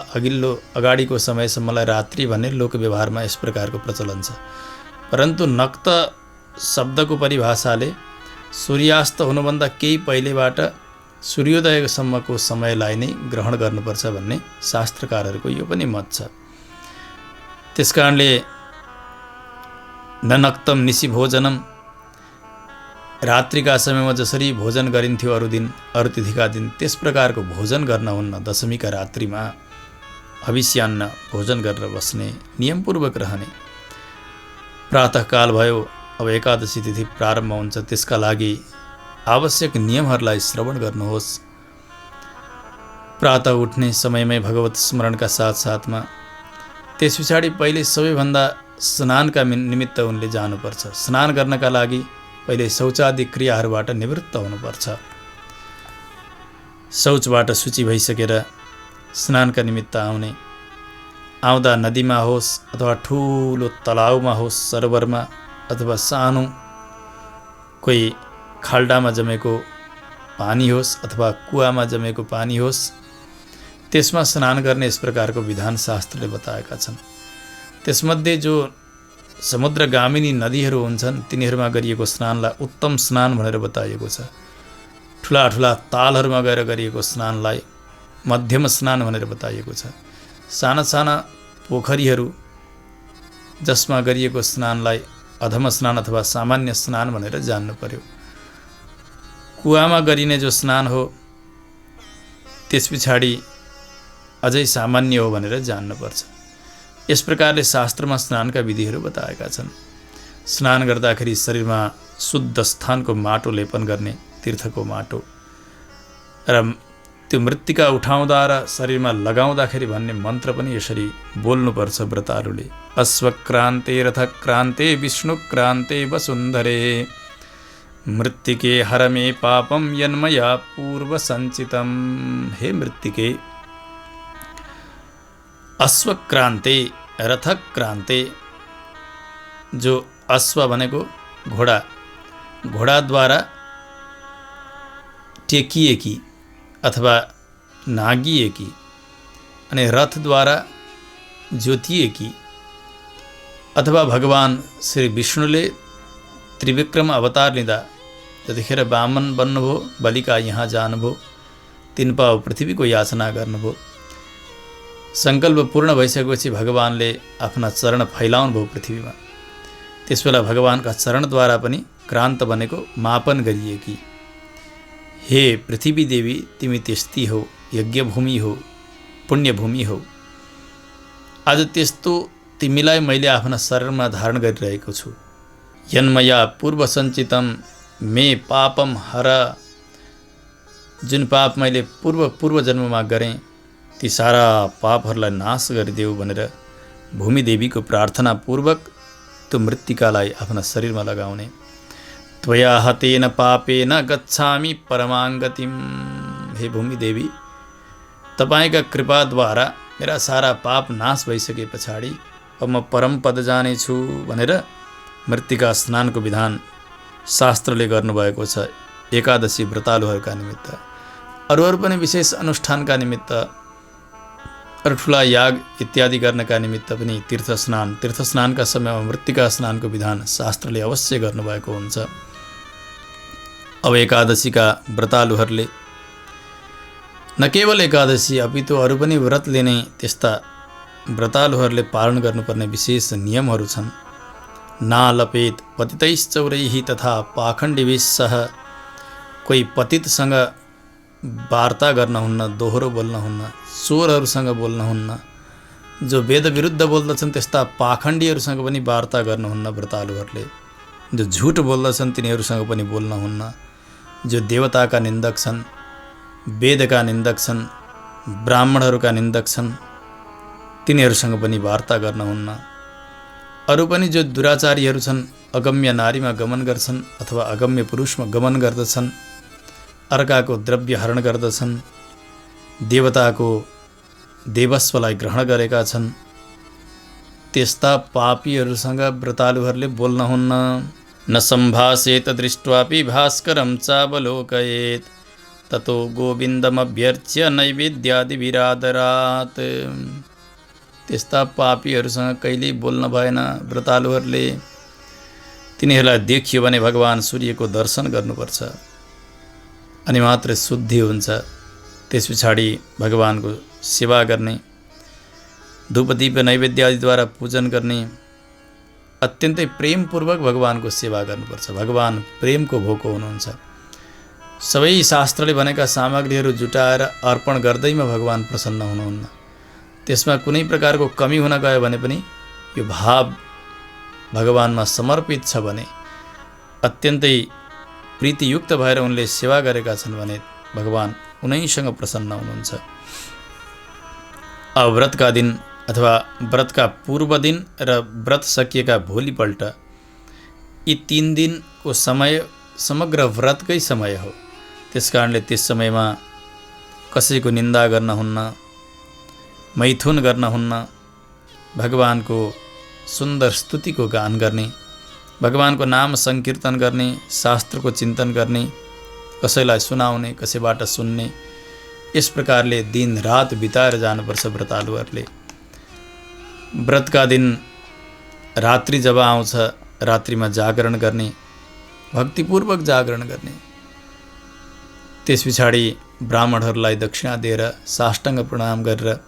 अगाडिको समयसम्मलाई रात्रि भन्ने लोकव्यवहारमा यस प्रकारको प्रचलन छ। परन्तु नक्त शब्दको परिभाषाले सूर्यास्त हुनुभन्दा केही पहिलेबाट सूर्योदयसम्मको समयलाई नै ग्रहण गर्नुपर्छ भन्ने शास्त्रकारहरूको यो पनि मत छ। त्यसकारणले ननक्तम निशि भोजनम, रात्रिका समयमा जसरी भोजन गरिन्थ्यो अरू तिथिका दिन, त्यस प्रकारको भोजन गर्न हुन्न। दशमीका रात्रिमा हविष्यान्न भोजन गरेर बस्ने, नियमपूर्वक रहने। प्रातःकाल भयो, अब एकादशी तिथि प्रारम्भ हुन्छ, त्यसका लागि आवश्यक नियमहरूलाई श्रवण गर्नुहोस्। प्रातः उठ्ने समयमै भगवत स्मरणका साथसाथमा त्यस पछाडि पहिले सबैभन्दा स्नानका निमित्त उनले जानुपर्छ। स्नान गर्नका लागि पहिले शौचादि क्रियाहरूबाट निवृत्त हुनुपर्छ। शौचबाट शुचि भइसकेर स्नानका निमित्त आउँदा नदीमा होस् अथवा ठुलो तलाउमा होस्, सरोवरमा अथवा सानो कोही खाल्डामा जमेको पानी होस् अथवा कुवामा जमेको पानी होस्, त्यसमा स्नान गर्ने यस प्रकारको विधान शास्त्रले बताएका छन्। त्यसमध्ये जो समुद्रगामिनी नदीहरू हुन्छन्, तिनीहरूमा गरिएको स्नानलाई उत्तम स्नान भनेर बताइएको छ। ठुला ठुला तालहरूमा गएर गरिएको स्नानलाई मध्यम स्नान भनेर बताइएको छ। साना साना पोखरीहरू जसमा गरिएको स्नानलाई अधम स्नान अथवा सामान्य स्नान भनेर जान्नु पर्यो। कुवामा गरिने जो स्नान हो त्यस पछाडि अझै सामान्य हो भनेर जान्नुपर्छ। यस प्रकारले शास्त्रमा स्नानका विधिहरू बताएका छन्। स्नान गर्दाखेरि शरीरमा शुद्ध स्थानको माटो लेपन गर्ने, तीर्थको माटो, र त्यो मृत्तिका उठाउँदा र शरीरमा लगाउँदाखेरि भन्ने मन्त्र पनि यसरी बोल्नुपर्छ व्रतालुले। अश्वक्रान्ते रथक्रान्ते विष्णुक्रान्ते वसुन्धरे मृत्तिके हरमे पापम यन्मया पूर्व सञ्चितम। हे मृत्तिके, अश्वक्रान्ते रथक्रान्ते, जो अश्व भनेको घोडा, घोडाद्वारा टेकिएकी अथवा नागिएकी, अनि रथद्वारा जोतिएकी, अथवा भगवान श्री विष्णुले त्रिविक्रम अवतार लिँदा जतिखेर वामन बन्नुभयो, बलिका यहाँ जानुभयो, 3 पाउ पृथ्वीको याचना गर्नुभयो, सङ्कल्प पूर्ण भइसकेपछि भगवानले आफ्ना चरण फैलाउनु भयो पृथ्वीमा। त्यसबेला भगवानका चरणद्वारा पनि क्रान्त भनेको मापन गरिएकी। हे पृथ्वी देवी, तिमी त्यस्ती हौ, यज्ञभूमि हौ, पुण्यभूमि हौ। आज त्यस्तो तिमीलाई मैले आफ्ना शरीरमा धारण गरिरहेको छु। यन्मया पूर्व सञ्चितम मे पापम हर, जुन पाप मैले पूर्व जन्ममा गरेँ ती सारा पापहरूलाई नाश गरिदेऊ भनेर भूमिदेवीको प्रार्थना पूर्वक त्यो मृत्तिकालाई आफ्ना शरीरमा लगाउने। त्वया हतेन पापेन गच्छामि परमाङ्गतिम। हे भूमिदेवी, तपाईँका कृपाद्वारा मेरा सारा पाप नाश भइसके पछाडि अब म परम पद जानेछु भनेर मृत्तिका स्नानको विधान शास्त्रले गर्नुभएको छ एकादशी व्रतालुहरूका निमित्त। अरू पनि विशेष अनुष्ठानका निमित्त, अरू ठुला याग इत्यादि गर्नका निमित्त पनि तीर्थस्नानका समयमा मृत्तिका स्नानको विधान शास्त्रले अवश्य गर्नुभएको हुन्छ। अब एकादशीका व्रतालुहरूले न केवल एकादशी अपितु अरू पनि व्रत लिने त्यस्ता व्रतालुहरूले पालन गर्नुपर्ने विशेष नियमहरू छन्। नालपेत पतितैश्चौरैः तथा पाखण्डिभिः सह, कोही पतितसँग वार्ता गर्न हुन्न, दोहोरो बोल्न हुन्न, चोरहरूसँग बोल्न हुन्न, जो वेद विरुद्ध बोल्दछन् त्यस्ता पाखण्डीहरूसँग पनि वार्ता गर्नुहुन्न व्रतालुहरूले। जो झुट बोल्दछन् तिनीहरूसँग पनि बोल्न हुन्न। जो देवताका निन्दक छन्, वेदका निन्दक छन्, ब्राह्मणहरूका निन्दक छन्, तिनीहरूसँग पनि वार्ता गर्न हुन्न। अरू पनि जो दुराचारीहरू छन्, अगम्य नारीमा गमन गर्छन् अथवा अगम्य पुरुषमा गमन गर्दछन्, अर्काको द्रव्य हरण गर्दछन्, देवताको देवस्वलाई ग्रहण गरेका छन्, त्यस्ता पापीहरूसँग व्रतालुहरूले बोल्न हुन्न। न सम्भाषेत दृष्ट्वापि भास्करं चावलोकयेत् ततो गोविन्दमभ्यर्च्य नैवेद्यादिभिरादरात्। त्यस्ता पापीहरूसँग कहिल्यै बोल्न भएन व्रतालुहरूले। तिनीहरूलाई देखियो भने भगवान सूर्यको दर्शन गर्नुपर्छ, अनि मात्र शुद्धि हुन्छ। त्यस पछाडि भगवानको सेवा गर्ने, धूपदीप नैवेद्यादिद्वारा पूजन गर्ने, अत्यन्तै प्रेमपूर्वक भगवानको सेवा गर्नुपर्छ। भगवान प्रेमको भोको हुनुहुन्छ। सबै शास्त्रले भनेका सामग्रीहरू जुटाएर अर्पण गर्दैमा भगवान प्रसन्न हुनुहुन्न। त्यसमा कुनै प्रकारको कमी हुन गयो भने पनि यो भाव भगवानमा समर्पित छ भने, अत्यन्तै प्रीतियुक्त भएर उनले सेवा गरेका छन् भने भगवान उनैसँग प्रसन्न हुनुहुन्छ। अब व्रतका दिन अथवा व्रतका पूर्व दिन र व्रत सकिएका भोलिपल्ट, यी 3 दिनको समय समग्र व्रतकै समय हो। त्यसकारणले त्यस समयमा कसैको निन्दा गर्न हुन्न, मैथुन गर्न हुन्न, भगवानको सुन्दर स्तुतिको गान गर्ने, भगवानको नाम संकीर्तन गर्ने, शास्त्रको चिन्तन गर्ने, कसैलाई सुनाउने, कसैबाट सुन्ने, यस प्रकारले दिन रात बिताएर जानुपर्छ व्रतालुहरूले। व्रतका दिन रात्रि जब आउँछ, रात्रिमा जागरण गर्ने, भक्तिपूर्वक जागरण गर्ने, त्यस पछाडि ब्राह्मणहरूलाई दक्षिणा दिएर साष्टाङ्ग प्रणाम गरेर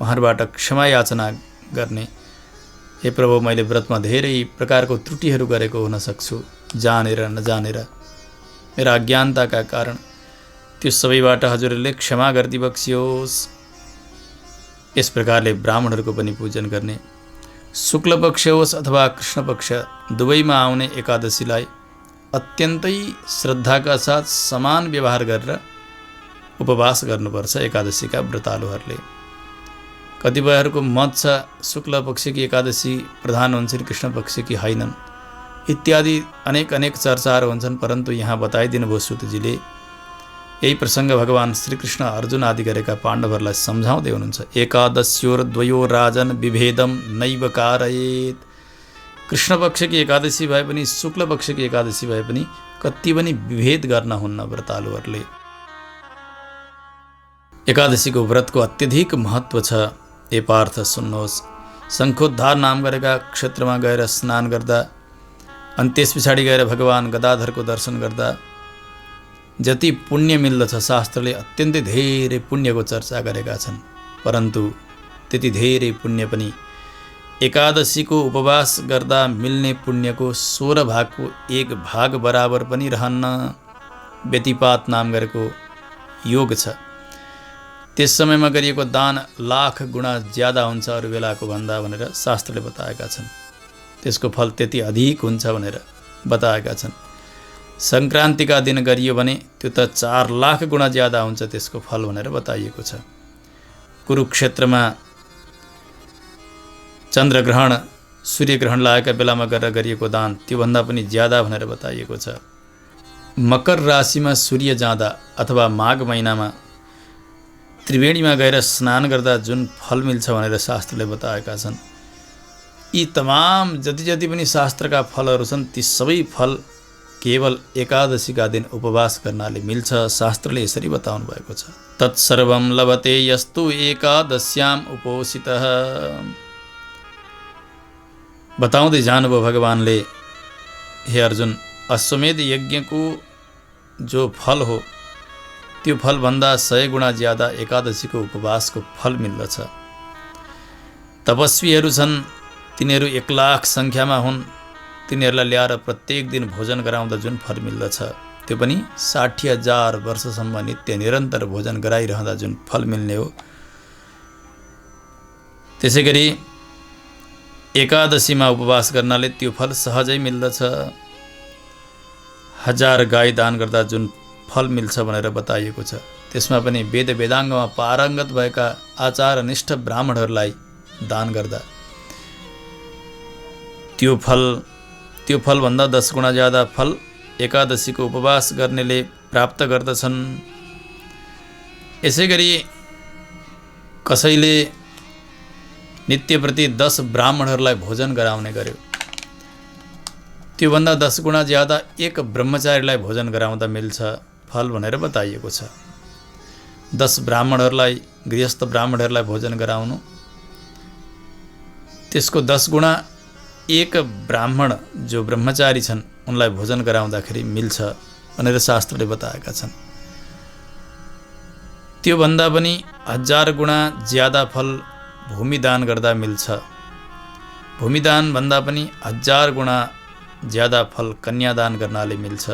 उहाँहरूबाट क्षमा याचना गर्ने। हे प्रभु, मैले व्रतमा धेरै प्रकारको त्रुटिहरू गरेको हुन सक्छु, जानेर नजानेर, मेरा अज्ञानताका कारण, त्यो सबैबाट हजुरले क्षमा गरिदिबक्सियोस्। यस प्रकारले ब्राह्मणहरूको पनि पूजन गर्ने। शुक्ल पक्ष होस् अथवा कृष्ण पक्ष, दुवैमा आउने एकादशीलाई अत्यन्तै श्रद्धाका साथ समान व्यवहार गरेर उपवास गर्नुपर्छ एकादशीका व्रतालुहरूले। कतिपयहरूको मत छ शुक्ल पक्षकी एकादशी प्रधान हुन्छन्, कृष्ण पक्षकी होइनन् इत्यादि अनेक चर्चाहरू हुन्छन्। परन्तु यहाँ बताइदिनु भयो सुतजीले, यही प्रसङ्ग भगवान श्रीकृष्ण अर्जुन आदि गरेका पाण्डवहरूलाई सम्झाउँदै हुनुहुन्छ। एकादश्योर द्वयो राजन विभेदम नैव कारयेत्। कृष्ण पक्षकी एकादशी भए पनि शुक्ल पक्षकी एकादशी भए पनि कति पनि विभेद गर्न हुन्न व्रतालुहरूले। एकादशीको व्रतको अत्यधिक महत्त्व छ। ए पार्थ सुन्नुहोस्, शङ्खोद्धार नाम गरेका क्षेत्रमा गएर स्नान गर्दा अनि त्यस पछाडि गएर भगवान गदाधरको दर्शन गर्दा जति पुण्य मिल्दछ, शास्त्रले अत्यन्तै धेरै पुण्यको चर्चा गरेका छन्। परन्तु त्यति धेरै पुण्य पनि एकादशीको उपवास गर्दा मिल्ने पुण्यको 16 भागको 1 भाग बराबर पनि रहन्न। व्यतिपात नाम गरेको योग छ। त्यस समयमा गरिएको दान लाख गुणा ज्यादा हुन्छ अरू बेलाको भन्दा भनेर शास्त्रले बताएका छन्। त्यसको फल त्यति अधिक हुन्छ भनेर बताएका छन्। सङ्क्रान्तिका दिन गरियो भने त्यो त 4 लाख गुणा ज्यादा हुन्छ त्यसको फल भनेर बताइएको छ। कुरुक्षेत्रमा चन्द्रग्रहण सूर्यग्रहण लागेका बेलामा गरेर गरिएको दान त्योभन्दा पनि ज्यादा भनेर बताइएको छ। मकर राशिमा सूर्य जाँदा अथवा माघ महिनामा त्रिवेणीमा गएर स्नान गर्दा जुन फल मिल्छ भनेर शास्त्रले बताएका छन्। यी तमाम जति पनि शास्त्रका फलहरू छन् ती सबै फल केवल एकादशीका दिन उपवास गर्नाले मिल्छ। शास्त्रले यसरी बताउनु भएको छ। तत्सर्वं लभते यस्तु एकादश्याम उपोषितः। बताउँदै जानुभयो भगवानले, हे अर्जुन, अश्वमेध यज्ञको जो फल हो त्यो फलभन्दा 100 गुणा ज्यादा एकादशीको उपवासको फल मिल्दछ। तपस्वीहरू छन्, तिनीहरू 1 लाख सङ्ख्यामा हुन्। तिनीहरूलाई ल्याएर प्रत्येक दिन भोजन गराउँदा जुन फल मिल्दछ त्यो पनि 60,000 वर्षसम्म नित्य निरन्तर भोजन गराइरहँदा जुन फल मिल्ने हो। त्यसै गरी एकादशीमा उपवास गर्नाले त्यो फल सहजै मिल्दछ। 1000 गाई दान गर्दा जुन फल मिल्छ भनेर बताइएको छ। त्यसमा पनि वेद वेदाङ्गमा पारङ्गत भएका आचारनिष्ठ ब्राह्मणहरूलाई दान गर्दा त्यो फलभन्दा 10 गुणा ज्यादा फल एकादशीको उपवास गर्नेले प्राप्त गर्दछन्। यसै गरी कसैले नित्यप्रति 10 ब्राह्मणहरूलाई भोजन गराउने गर्यो, त्योभन्दा 10 गुणा ज्यादा 1 ब्रह्मचारीलाई भोजन गराउँदा मिल्छ फल भनेर बताइएको छ। 10 ब्राह्मणहरूलाई, गृहस्थ ब्राह्मणहरूलाई भोजन गराउनु, त्यसको 10 गुणा 1 ब्राह्मण जो ब्रह्मचारी छन् उनलाई भोजन गराउँदाखेरि मिल्छ भनेर शास्त्रले बताएका छन्। त्योभन्दा पनि 1000 गुणा ज्यादा फल भूमिदान गर्दा मिल्छ। भूमिदान भन्दा पनि 1000 गुणा ज्यादा फल कन्यादान गर्नाले मिल्छ।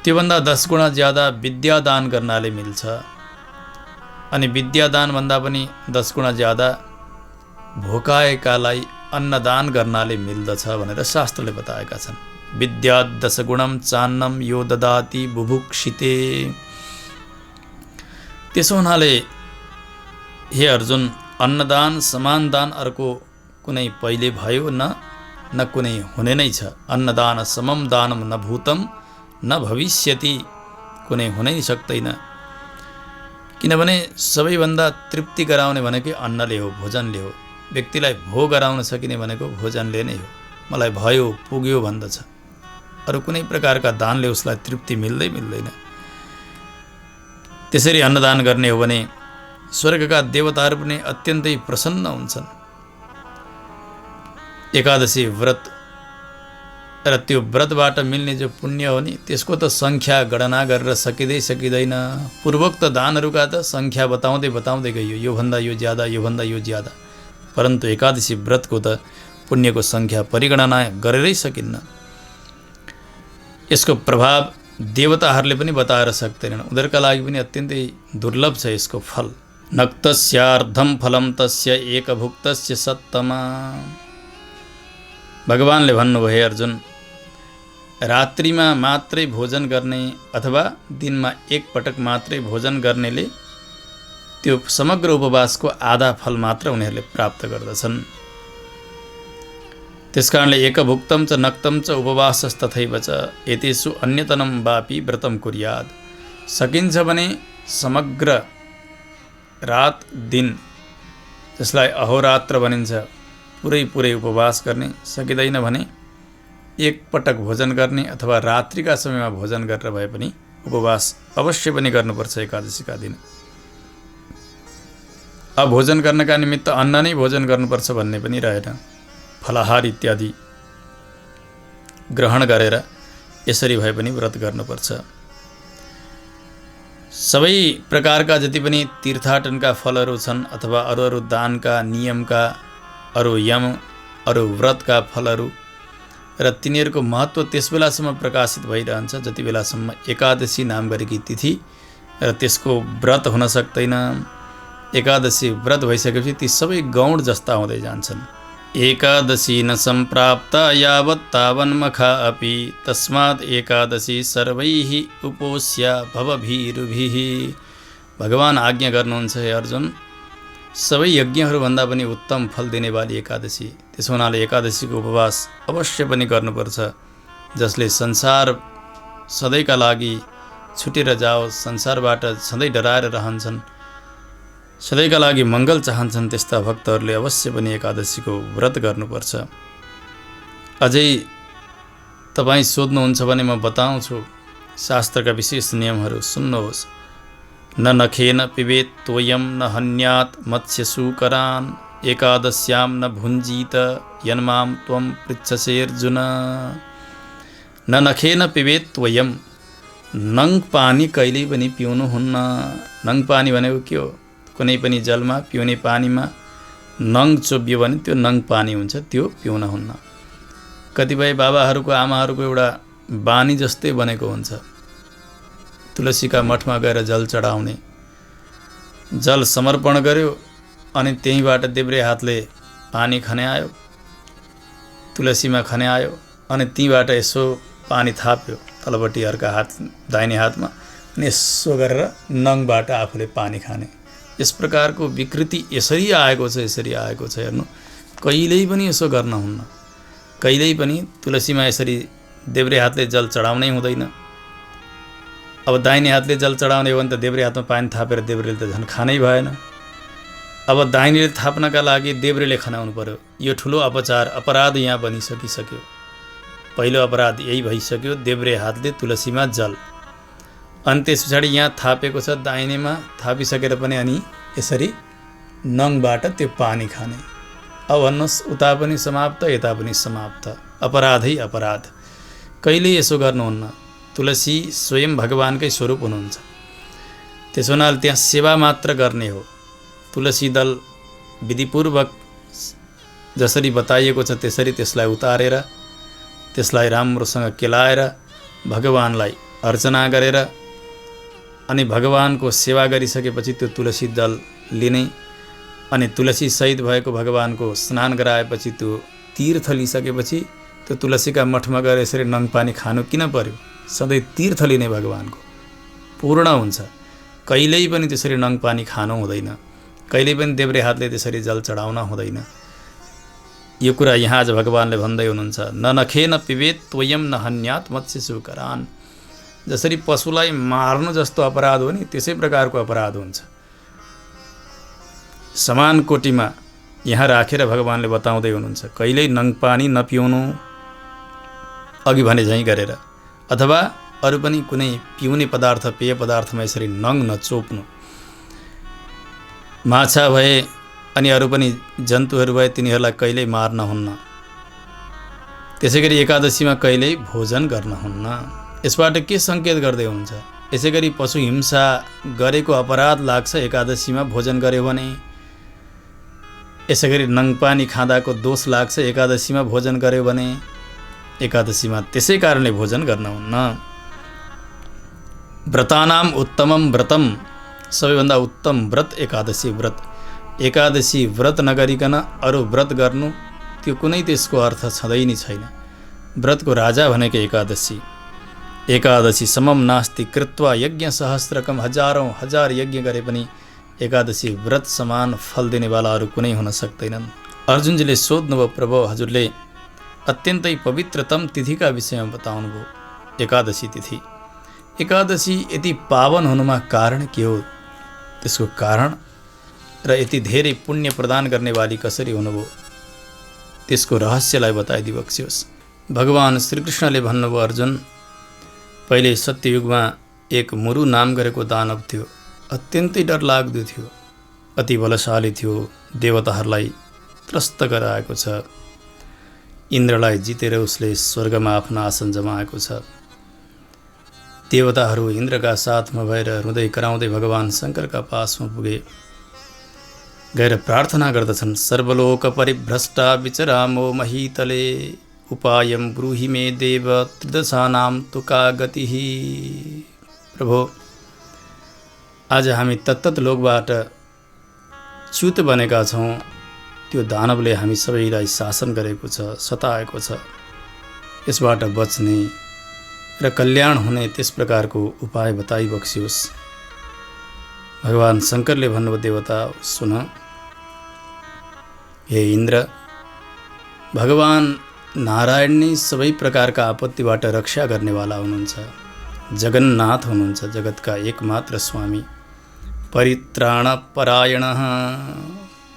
त्योभन्दा 10 गुणा ज्यादा विद्यादान गर्नाले मिल्छ। अनि विद्यादान भन्दा पनि 10 गुणा ज्यादा भोकाएकालाई अन्नदान गर्नाले मिल्दछ भनेर शास्त्रले बताएका छन्। विद्या 10 गुणम चान्नम यो ददाति बुभुक्षिते। त्यसो हुनाले हे अर्जुन, अन्नदान समान दान अर्को कुनै पहिले भयो न कुनै हुने नै छ। अन्नदान समम दानम न भूतम न भविष्यति। कुनै हुनै सक्दैन, किनभने सबैभन्दा तृप्ति गराउने भनेकै अन्नले हो, भोजनले हो। व्यक्तिलाई भोग गराउन सकिने भनेको भोजनले नै हो। मलाई भयो, पुग्यो भन्दछ। अरू कुनै प्रकारका दानले उसलाई तृप्ति मिल्दैन। त्यसरी अन्नदान गर्ने हो भने स्वर्गका देवताहरू पनि अत्यन्तै प्रसन्न हुन्छन्। एकादशी व्रत र त्यो व्रतबाट मिल्ने जो पुण्य हो नि त्यसको त सङ्ख्या गणना गरेर सकिँदैन। पूर्वोक्त दानहरूका त सङ्ख्या बताउँदै गइयो, योभन्दा यो ज्यादा, योभन्दा यो ज्यादा। परन्तु एकादशी व्रतको त पुण्यको सङ्ख्या परिगणना गरेरै सकिन्न। यसको प्रभाव देवताहरूले पनि बताएर सक्दैनन्। उनीहरूका लागि पनि अत्यन्तै दुर्लभ छ यसको फल। नक्तस्यार्धम फलम तस्य एकभुक्तस्य सत्तमा। भगवानले भन्नुभयो, हे अर्जुन, रात्रिमा मात्रै भोजन गर्ने अथवा दिनमा एक पटक मात्रै भोजन गर्नेले त्यो समग्र उपवासको आधा फल मात्र उनीहरूले प्राप्त गर्दछन्। त्यसकारणले एकभुक्तम च नक्तम च उपवासस्तथैव च एतेषु अन्यतनं वापि व्रतं कुर्यात्। सकिन्छ भने समग्र रात दिन, जसलाई अहोरात्र भनिन्छ, पुरै उपवास गर्ने। सकिँदैन भने एक पटक भोजन गर्ने अथवा रात्रिका समयमा भोजन गरेर भए पनि उपवास अवश्य पनि गर्नुपर्छ एकादशीका दिन। अब भोजन गर्नका निमित्त अन्न नै भोजन गर्नुपर्छ भन्ने पनि रहेन। फलाहार इत्यादि ग्रहण गरेर यसरी भए पनि व्रत गर्नुपर्छ। सबै प्रकारका जति पनि तीर्थाटनका फलहरू छन् अथवा अरू दानका, नियमका, अरू यम, अरू व्रतका फलहरू र तिनीहरूको महत्त्व त्यस बेलासम्म प्रकाशित भइरहन्छ जति बेलासम्म एकादशी नाम गरेकी तिथि र त्यसको व्रत हुन सक्दैन। एकादशी व्रत भइसकेपछि ती सबै गौण जस्ता हुँदै जान्छन्। एकादशी न सम्प्राप्ता यावत् तावन्मखा अपि तस्मात् एकादशी सर्वैः उपोष्य भवभीरुभिः। भगवान आज्ञा गर्नुहुन्छ, हे अर्जुन, सबै यज्ञहरूभन्दा पनि उत्तम फल दिने वाली एकादशी। त्यसो हुनाले एकादशीको उपवास अवश्य पनि गर्नुपर्छ। जसले संसार सधैँका लागि छुटेर जाओस्, संसारबाट सधैँ डराएर रहन्छन्, सधैँका लागि मङ्गल चाहन्छन्, त्यस्ता भक्तहरूले अवश्य पनि एकादशीको व्रत गर्नुपर्छ। अझै तपाईँ सोध्नुहुन्छ भने म बताउँछु शास्त्रका विशेष नियमहरू, सुन्नुहोस्। न नखेन पिबेत तोयम न हन्यात् मत्स्यसूकरान् एकादश्याम न भुञ्जीत यन्माम त्वं पृच्छसे अर्जुन। न नखेन पिबेत तोयम, नङ पानी कहिल्यै पनि पिउनुहुन्न। नङ पानी भनेको के हो? कुनै पनि जलमा पिउने पानीमा नङ चोबियो भने त्यो नङ पानी हुन्छ, त्यो पिउन हुन्न। कतिपय बाबाहरूको, आमाहरूको एउटा बानी जस्तै बनेको हुन्छ, तुलसीका मठमा गएर जल चढाउने। जल समर्पण गर्यो अनि त्यहीँबाट देब्रे हातले पानी खन्यायो, तुलसीमा खन्यायो अनि त्यहीँबाट यसो पानी थाप्यो तलपट्टि अर्का हात, दाहिने हातमा, अनि यसो गरेर नङबाट आफूले पानी खाने। यस प्रकारको विकृति यसरी आएको छ हेर्नु। कहिल्यै पनि यसो गर्न हुन्न। कहिल्यै पनि तुलसीमा यसरी देब्रे हातले जल चढाउनै हुँदैन। अब दाहिने हातले जल चढाउने हो भने त देब्रे हातमा पानी थापेर देब्रेले त झन् खानै भएन। अब दाहिनेले थाप्नका लागि देब्रेले खनाउनु पर्यो। यो ठुलो अपराध यहाँ बनिसकिसक्यो। पहिलो अपराध यही भइसक्यो, देब्रे हातले तुलसीमा जल, अनि त्यस पछाडि यहाँ थापेको छ दाहिनेमा, थापिसकेर पनि अनि यसरी नङबाट त्यो पानी खाने। अब भन्नुहोस्, उता पनि समाप्त, यता पनि समाप्त। अपराधै अपराध। कहिले यसो गर्नुहुन्न। तुलसी स्वयं भगवानकै स्वरूप हुनुहुन्छ। त्यसो हुनाले त्यहाँ सेवा मात्र गर्ने हो। तुलसी दल विधिपूर्वक जसरी बताइएको छ त्यसरी त्यसलाई उतारेर, त्यसलाई राम्रोसँग केलाएर, भगवानलाई अर्चना गरेर अनि भगवानको सेवा गरिसकेपछि त्यो तुलसी दल लिने, अनि तुलसी सहित भएको भगवानको स्नान गराएपछि त्यो तीर्थ लिइसकेपछि त्यो तुलसीका मठमा गएर यसरी नङ पानी खानु किन पर्यो? सधैँ तीर्थ लिने भगवानको पूर्ण हुन्छ। कहिल्यै पनि त्यसरी नङ पानी खानु हुँदैन। कहिल्यै पनि देब्रे हातले त्यसरी जल चढाउन हुँदैन। यो कुरा यहाँ आज भगवानले भन्दै हुनुहुन्छ, न नखेन पिबेत त्वयम न हन्यात् मत्स्यसूकरान्। जसरी पशुलाई मार्नु जस्तो अपराध हो नि, त्यसै प्रकारको अपराध हुन्छ। समान कोटीमा यहाँ राखेर भगवानले बताउँदै हुनुहुन्छ, कहिल्यै नङ पानी नपिउनु, अघि भने झैँ गरेर, अथवा अरू पनि कुनै पिउने पदार्थ, पेय पदार्थमा यसरी नङ नचोप्नु। माछा भए अनि अरू पनि जन्तुहरू भए तिनीहरूलाई कहिल्यै मार्न हुन्न। त्यसै गरी एकादशीमा कहिल्यै भोजन गर्न हुन्न। यसबाट के सङ्केत गर्दै हुन्छ? यसै गरी पशु हिंसा गरेको अपराध लाग्छ एकादशीमा भोजन गर्यो भने। यसै गरी नङपानी खाँदाको दोष लाग्छ एकादशीमा भोजन गर्यो भने। एकादशीमा त्यसै कारणले भोजन गर्न हुन्न। व्रतानाम उत्तमम व्रतम, सबैभन्दा उत्तम व्रत एकादशी व्रत। एकादशी व्रत नगरिकन अरू व्रत गर्नु, त्यो कुनै त्यसको अर्थ छँदै नै छैन। व्रतको राजा भनेको एकादशी। एकादशी समम नास्ति कृत्वा यज्ञ सहस्त्रकम, हजारौँ हजार यज्ञ गरे पनि एकादशी व्रत समान फल दिनेवालाहरू कुनै हुन सक्दैनन्। अर्जुनजीले सोध्नुभयो, प्रभु हजुरले अत्यन्तै पवित्रतम तिथिका विषयमा बताउनुभयो, एकादशी तिथि। एकादशी यति पावन हुनुमा कारण के हो? त्यसको कारण र यति धेरै पुण्य प्रदान गर्नेवाली कसरी हुनुभयो, त्यसको रहस्यलाई बताइदिबक्सियोस्। भगवान् श्रीकृष्णले भन्नुभयो, अर्जुन, पहिले सत्ययुगमा एक मुरु नाम गरेको दानव थियो। अत्यन्तै डरलाग्दो थियो, अति बलशाली थियो, देवताहरूलाई त्रस्त गराएको छ। इन्द्रलाई जितेर उसले स्वर्गमा आफ्नो आसन जमाएको छ। देवताहरू इन्द्रका साथमा भएर रुँदै कराउँदै भगवान् शङ्करका पासमा पुगे, गएर प्रार्थना गर्दछन्, सर्वलोक परिभ्रष्टा विचरामो महीतले, उपायं ब्रूहि मे देव त्रिदशानां तु का गतिः। प्रभु, आज हामी तत्तत लोकबाट च्युत बनेका छौँ। त्यो दानवले हामी सबैलाई शासन गरेको छ, सताएको छ। यसबाट बच्ने र कल्याण हुने त्यस प्रकारको उपाय बताइबक्सियोस्। भगवान् शङ्करले भन्नुभयो, देवता सुन, हे इन्द्र, भगवान् नारायण नै सबै प्रकारका आपत्तिबाट रक्षा गर्नेवाला हुनुहुन्छ। जगन्नाथ हुनुहुन्छ, जगतका एकमात्र स्वामी, परित्राण परायण।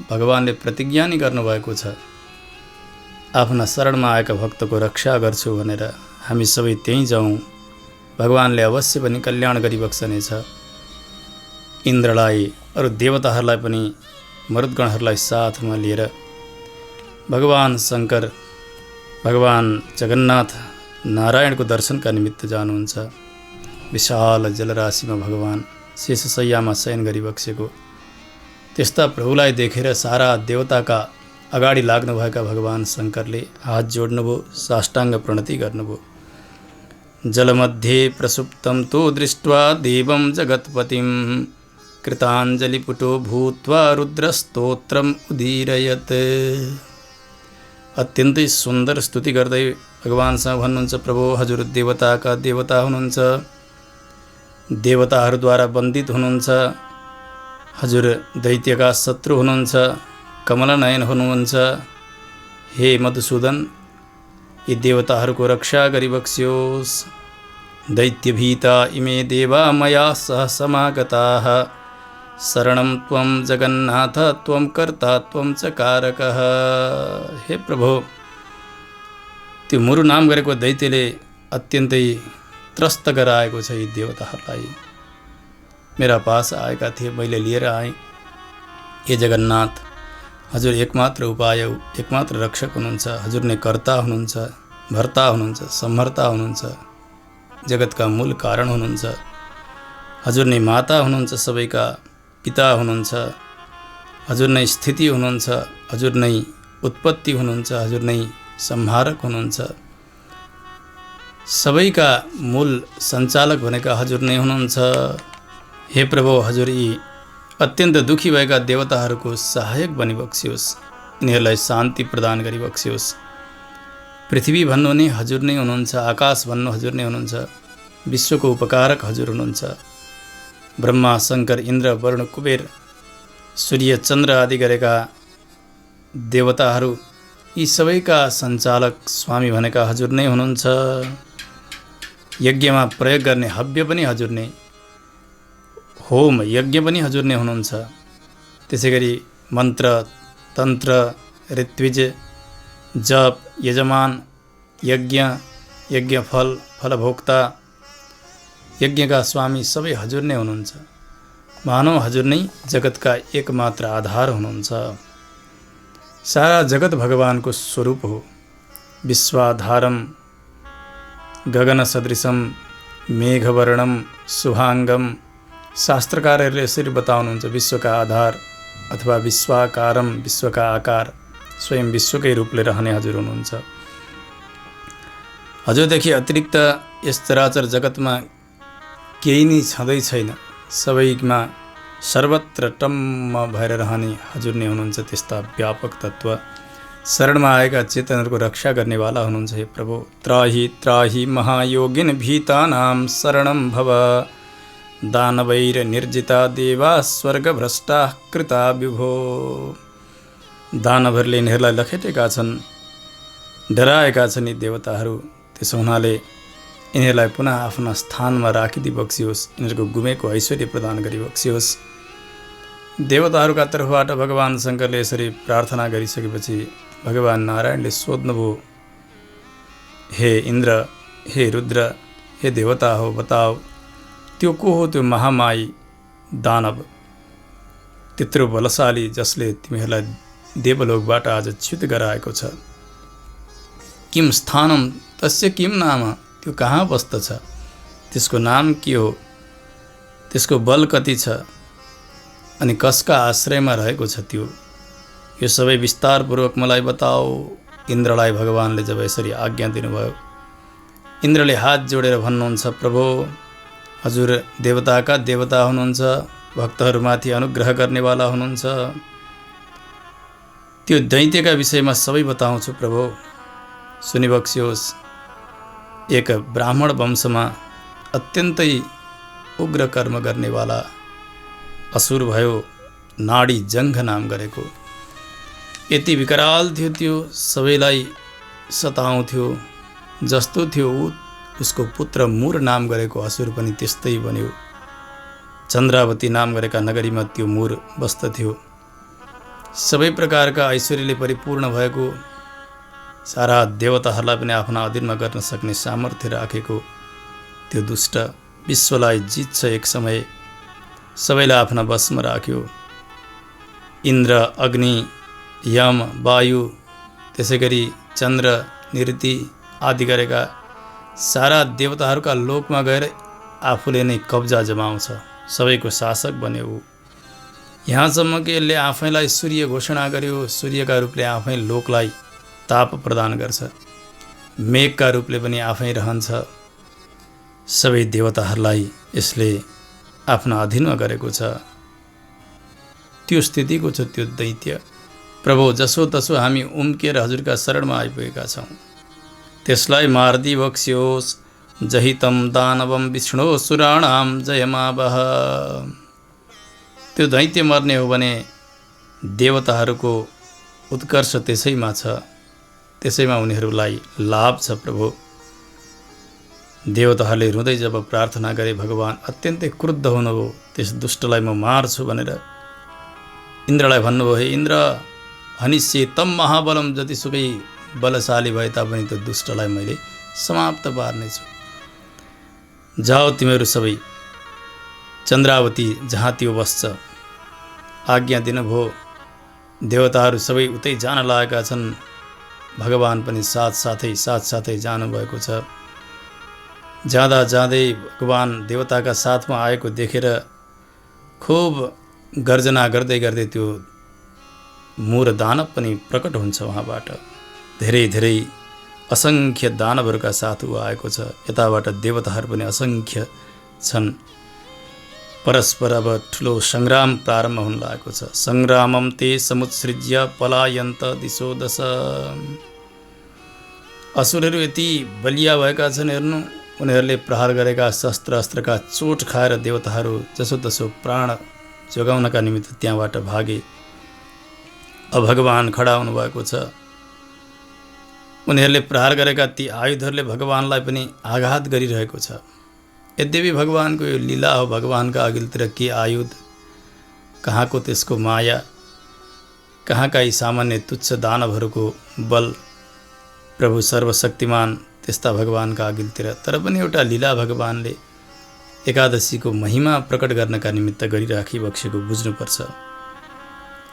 भगवानले प्रतिज्ञा नै गर्नुभएको छ, आफ्ना शरणमा आएका भक्तको रक्षा गर्छु भनेर। हामी सबै त्यहीँ जाउँ, भगवानले अवश्य पनि कल्याण गरिबक्सनेछ। इन्द्रलाई, अरू देवताहरूलाई पनि, मरुद्गणहरूलाई साथमा लिएर भगवान् शङ्कर, भगवान् जगन्नाथ नारायणको दर्शनका निमित्त जानुहुन्छ। विशाल जलराशिमा भगवान् शेषशय्यामा शयन गरिबक्सेको त्यस्ता प्रभुलाई देखेर सारा देवताका अगाडि लाग्नुभएका भगवान् शङ्करले हात जोड्नुभयो, साष्टाङ्ग प्रणति गर्नुभयो। जलमध्ये प्रसुप्तं तो दृष्ट्वा देवं जगत्पतिं, कृताञ्जलिपुटो भूत्वा रुद्रस्तोत्रम् उदीरयत्। अत्यन्तै सुन्दर स्तुति गर्दै भगवान्सँग भन्नुहुन्छ, प्रभु हजुर देवताका देवता हुनुहुन्छ, देवताहरूद्वारा वन्दित हुनुहुन्छ, हजुर दैत्यका शत्रु हुनुहुन्छ, कमलनयन हुनुहुन्छ। हे मधुसूदन, यी देवताहरूको रक्षा गरिबक्स्योस्। दैत्यभीता इमे देवा मया सह समागताः, शरणं त्वं जगन्नाथ त्वं कर्ता त्वं च कारकः। हे प्रभु, त्यो मुरु नाम गरेको दैत्यले अत्यन्तै त्रस्त गराएको छ यी देवताहरूलाई। मेरा पास आएका थिए, मैले लिएर आएँ। हे जगन्नाथ, हजुर एकमात्र उपाय, एकमात्र रक्षक हुनुहुन्छ। हजुर नै कर्ता हुनुहुन्छ, भर्ता हुनुहुन्छ, सम्हर्ता हुनुहुन्छ, जगतका मूल कारण हुनुहुन्छ। हजुर नै माता हुनुहुन्छ, सबैका पिता हुनुहुन्छ। हजुर नै स्थिति हुनुहुन्छ, हजुर नै उत्पत्ति हुनुहुन्छ, हजुर नै संहारक हुनुहुन्छ। सबैका मूल सञ्चालक भनेका हजुर नै हुनुहुन्छ। हे प्रभु, हजुर यी अत्यन्त दुखी भएका देवताहरूको सहायक बनिबक्सियोस्, यिनीहरूलाई शान्ति प्रदान गरिबक्सियोस्। पृथ्वी भन्नु नै हजुर नै हुनुहुन्छ, आकाश भन्नु हजुर नै हुनुहुन्छ, विश्वको उपकारक हजुर हुनुहुन्छ। ब्रह्मा, शङ्कर, इन्द्र, वरुण, कुबेर, सूर्य, चन्द्र आदि गरेका देवताहरू, यी सबैका सञ्चालक स्वामी भनेका हजुर नै हुनुहुन्छ। यज्ञमा प्रयोग गर्ने हव्य पनि हजुर नै, होम यज्ञ पनि हजुर नै हुनुहुन्छ। त्यसै गरी मन्त्र, तन्त्र, ऋत्विज, जप, यजमान, यज्ञ, यज्ञफल, फलभोक्ता, यज्ञका स्वामी सबै हजुर नै हुनुहुन्छ। मानव हजुर नै जगतका एकमात्र आधार हुनुहुन्छ। सारा जगत भगवानको स्वरूप हो। विश्वाधारम गगन सदृशम मेघवर्णम शुभाङ्गम। शास्त्रकारहरूले यसरी बताउनुहुन्छ, विश्वका आधार अथवा विश्वाकारम, विश्वका आकार, स्वयं विश्वकै रूपले रहने हजुर हुनुहुन्छ। हजुरदेखि अतिरिक्त यस चराचर जगतमा केही नै छँदै छैन। सबैमा सर्वत्र टम्म भएर रहने हजुर नै हुनुहुन्छ। त्यस्ता व्यापक तत्त्व शरणमा आएका चेतनहरूको रक्षा गर्नेवाला हुनुहुन्छ। हे प्रभु, त्राहि त्राहि महायोगिन भीतानां शरणं भव। दानवैर निर्जिता देवा स्वर्गभ्रष्टा कृता विभो। दानवहरूले यिनीहरूलाई लखेटेका छन्, डराएका छन् यी देवताहरू। त्यसो हुनाले यिनीहरूलाई पुनः आफ्ना स्थानमा राखिदिई बक्सियोस्, यिनीहरूको गुमेको ऐश्वर्य प्रदान गरी बक्सियोस्। देवताहरूका तर्फबाट भगवान शङ्करले यसरी प्रार्थना गरिसकेपछि भगवान नारायणले सोध्नुभयो, हे इन्द्र, हे रुद्र, हे देवता हो, बताओ त्यो को हो त्यो महामाई दानव, त्यत्रो बलशाली जसले तिमीहरूलाई देवलोकबाट आज च्युत गराएको छ। किम स्थानम तस्य किम नाम, त्यो कहाँ बस्दछ, त्यसको नाम के हो, त्यसको बल कति छ, अनि कसका आश्रयमा रहेको छ त्यो, यो सबै विस्तारपूर्वक मलाई बताओ। इन्द्रलाई भगवानले जब यसरी आज्ञा दिनुभयो, इन्द्रले हात जोडेर भन्नुहुन्छ, प्रभु हजुर देवताका देवता हुनुहुन्छ, भक्तहरूमाथि अनुग्रह गर्नेवाला हुनुहुन्छ। त्यो दैत्यका विषयमा सबै बताउँछु प्रभु, सुनिबक्सियोस्। एक ब्राह्मण वंशमा अत्यन्तै उग्र कर्म गर्नेवाला असुर भयो, नाडी जङ्घ नाम गरेको। यति विकराल थियो त्यो, सबैलाई सताउँथ्यो। जस्तो थियो उसको पुत्र मुर नाम गरेको असुर पनि त्यस्तै बन्यो। चन्द्रावती नाम गरेका नगरीमा त्यो मुर बस्दथ्यो। सबै प्रकारका ऐश्वर्यले परिपूर्ण भएको, सारा देवताहरूलाई पनि आफ्ना अधीनमा गर्न सक्ने सामर्थ्य राखेको त्यो दुष्ट विश्वलाई जित्छ एक समय, सबैलाई आफ्ना वशमा राख्यो। इन्द्र, अग्नि, यम, वायु, त्यसै गरी चन्द्र, निऋति आदि गरेका सारा देवताहरूका लोकमा गएर आफूले नै कब्जा जमाउँछ, सबैको शासक बन्यो ऊ। यहाँसम्म कि यसले आफैलाई सूर्य घोषणा गर्यो, सूर्यका रूपले आफै लोकलाई ताप प्रदान गर्छ, मेघका रूपले पनि आफै रहन्छ। सबै देवताहरूलाई यसले आफ्ना अधीनमा गरेको छ। त्यो स्थितिको छ त्यो दैत्य। प्रभु जसोतसो हामी उम्किएर हजुरका शरणमा आइपुगेका छौँ, त्यसलाई मार्दी बक्सियोस्। जहितम दानवम विष्णु सुराणाम जयमावह। त्यो दैत्य मर्ने हो भने देवताहरूको उत्कर्ष त्यसैमा छ, त्यसैमा उनीहरूलाई लाभ छ प्रभु। देवताहरूले रुँदै जब प्रार्थना गरे, भगवान अत्यन्तै क्रुद्ध हुनुभयो। त्यस दुष्टलाई म मार्छु भनेर इन्द्रलाई भन्नुभयो, हे इन्द्र, हनिष्ये तम महाबलम, जतिसुकै बलशाली भए तापनि त्यो दुष्टलाई मैले समाप्त पार्नेछु। जाओ तिमीहरू सबै, चन्द्रावती जहाँ त्यो बस्छ आज्ञा दिनुभयो। देवताहरू सबै उतै जान लागेका छन्, भगवान पनि साथसाथै जानुभएको छ। जाँदा जाँदै भगवान देवताका साथमा आएको देखेर खुब गर्जना गर्दै गर्दै त्यो मुर दानव पनि प्रकट हुन्छ वहाँबाट। धेरै धेरै असङ्ख्य दानवहरूका साथ ऊ आएको छ। यताबाट देवताहरू पनि असङ्ख्य छन्। परस्पर अब ठुलो सङ्ग्राम प्रारम्भ हुन लागेको छ। सङ्ग्रामम ते समुत्सृज्य पलायन्त दिशो दश। असुरहरू यति बलिया भएका छन्, हेर्नु, उनीहरूले प्रहार गरेका शस्त्र अस्त्रका चोट खाएर देवताहरू जसोतसो प्राण जोगाउनका निमित्त त्यहाँबाट भागे। अब भगवान खडा हुनुभएको छ। उनीहरूले प्रहार गरेका ती आयुधहरूले भगवानलाई पनि आघात गरिरहेको छ। यद्यपि भगवानको यो लीला हो, भगवानका अघिल्तिर के आयुध, कहाँको त्यसको माया, कहाँका यी सामान्य तुच्छ दानवहरूको बल। प्रभु सर्वशक्तिमान त्यस्ता भगवानका अघिल्तिर, तर पनि एउटा लीला भगवानले एकादशीको महिमा प्रकट गर्नका निमित्त गरिराखी बक्सेको बुझ्नुपर्छ।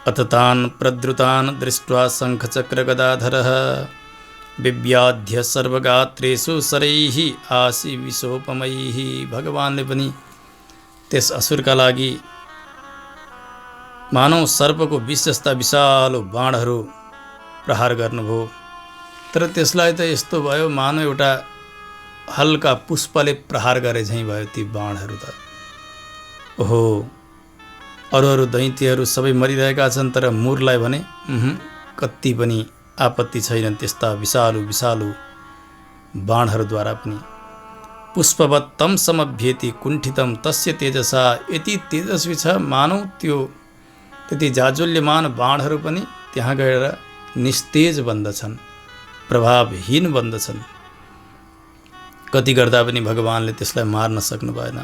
अततान प्रद्रुतान दृष्ट्वा शङ्खचक्र गदाधरः विव्याध्य सर्वगात्रेषु शरैः आसि विशोपमैः। भगवानले पनि त्यस असुरका लागि मानव सर्पको विष जस्ता विशालो बाणहरू प्रहार गर्नुभयो। तर त्यसलाई त यस्तो भयो मानव एउटा हल्का पुष्पले प्रहार गरे झैँ भयो ती बाणहरू त। ओहो, अरू दैत्यहरू सबै मरिरहेका छन्, तर मुरलाई भने कति पनि आपत्ति छैन त्यस्ता विषालु विषालु बाणहरूद्वारा पनि। पुष्पवत् तम समभ्येति कुण्ठितम तस्य तेजसा, यति तेजस्वी छ मानौ त्यो त्यति जाज्वल्यमान बाणहरू पनि त्यहाँ गएर निस्तेज बन्दछन्, प्रभावहीन बन्दछन्। कति गर्दा पनि भगवानले त्यसलाई मार्न सक्नु भएन।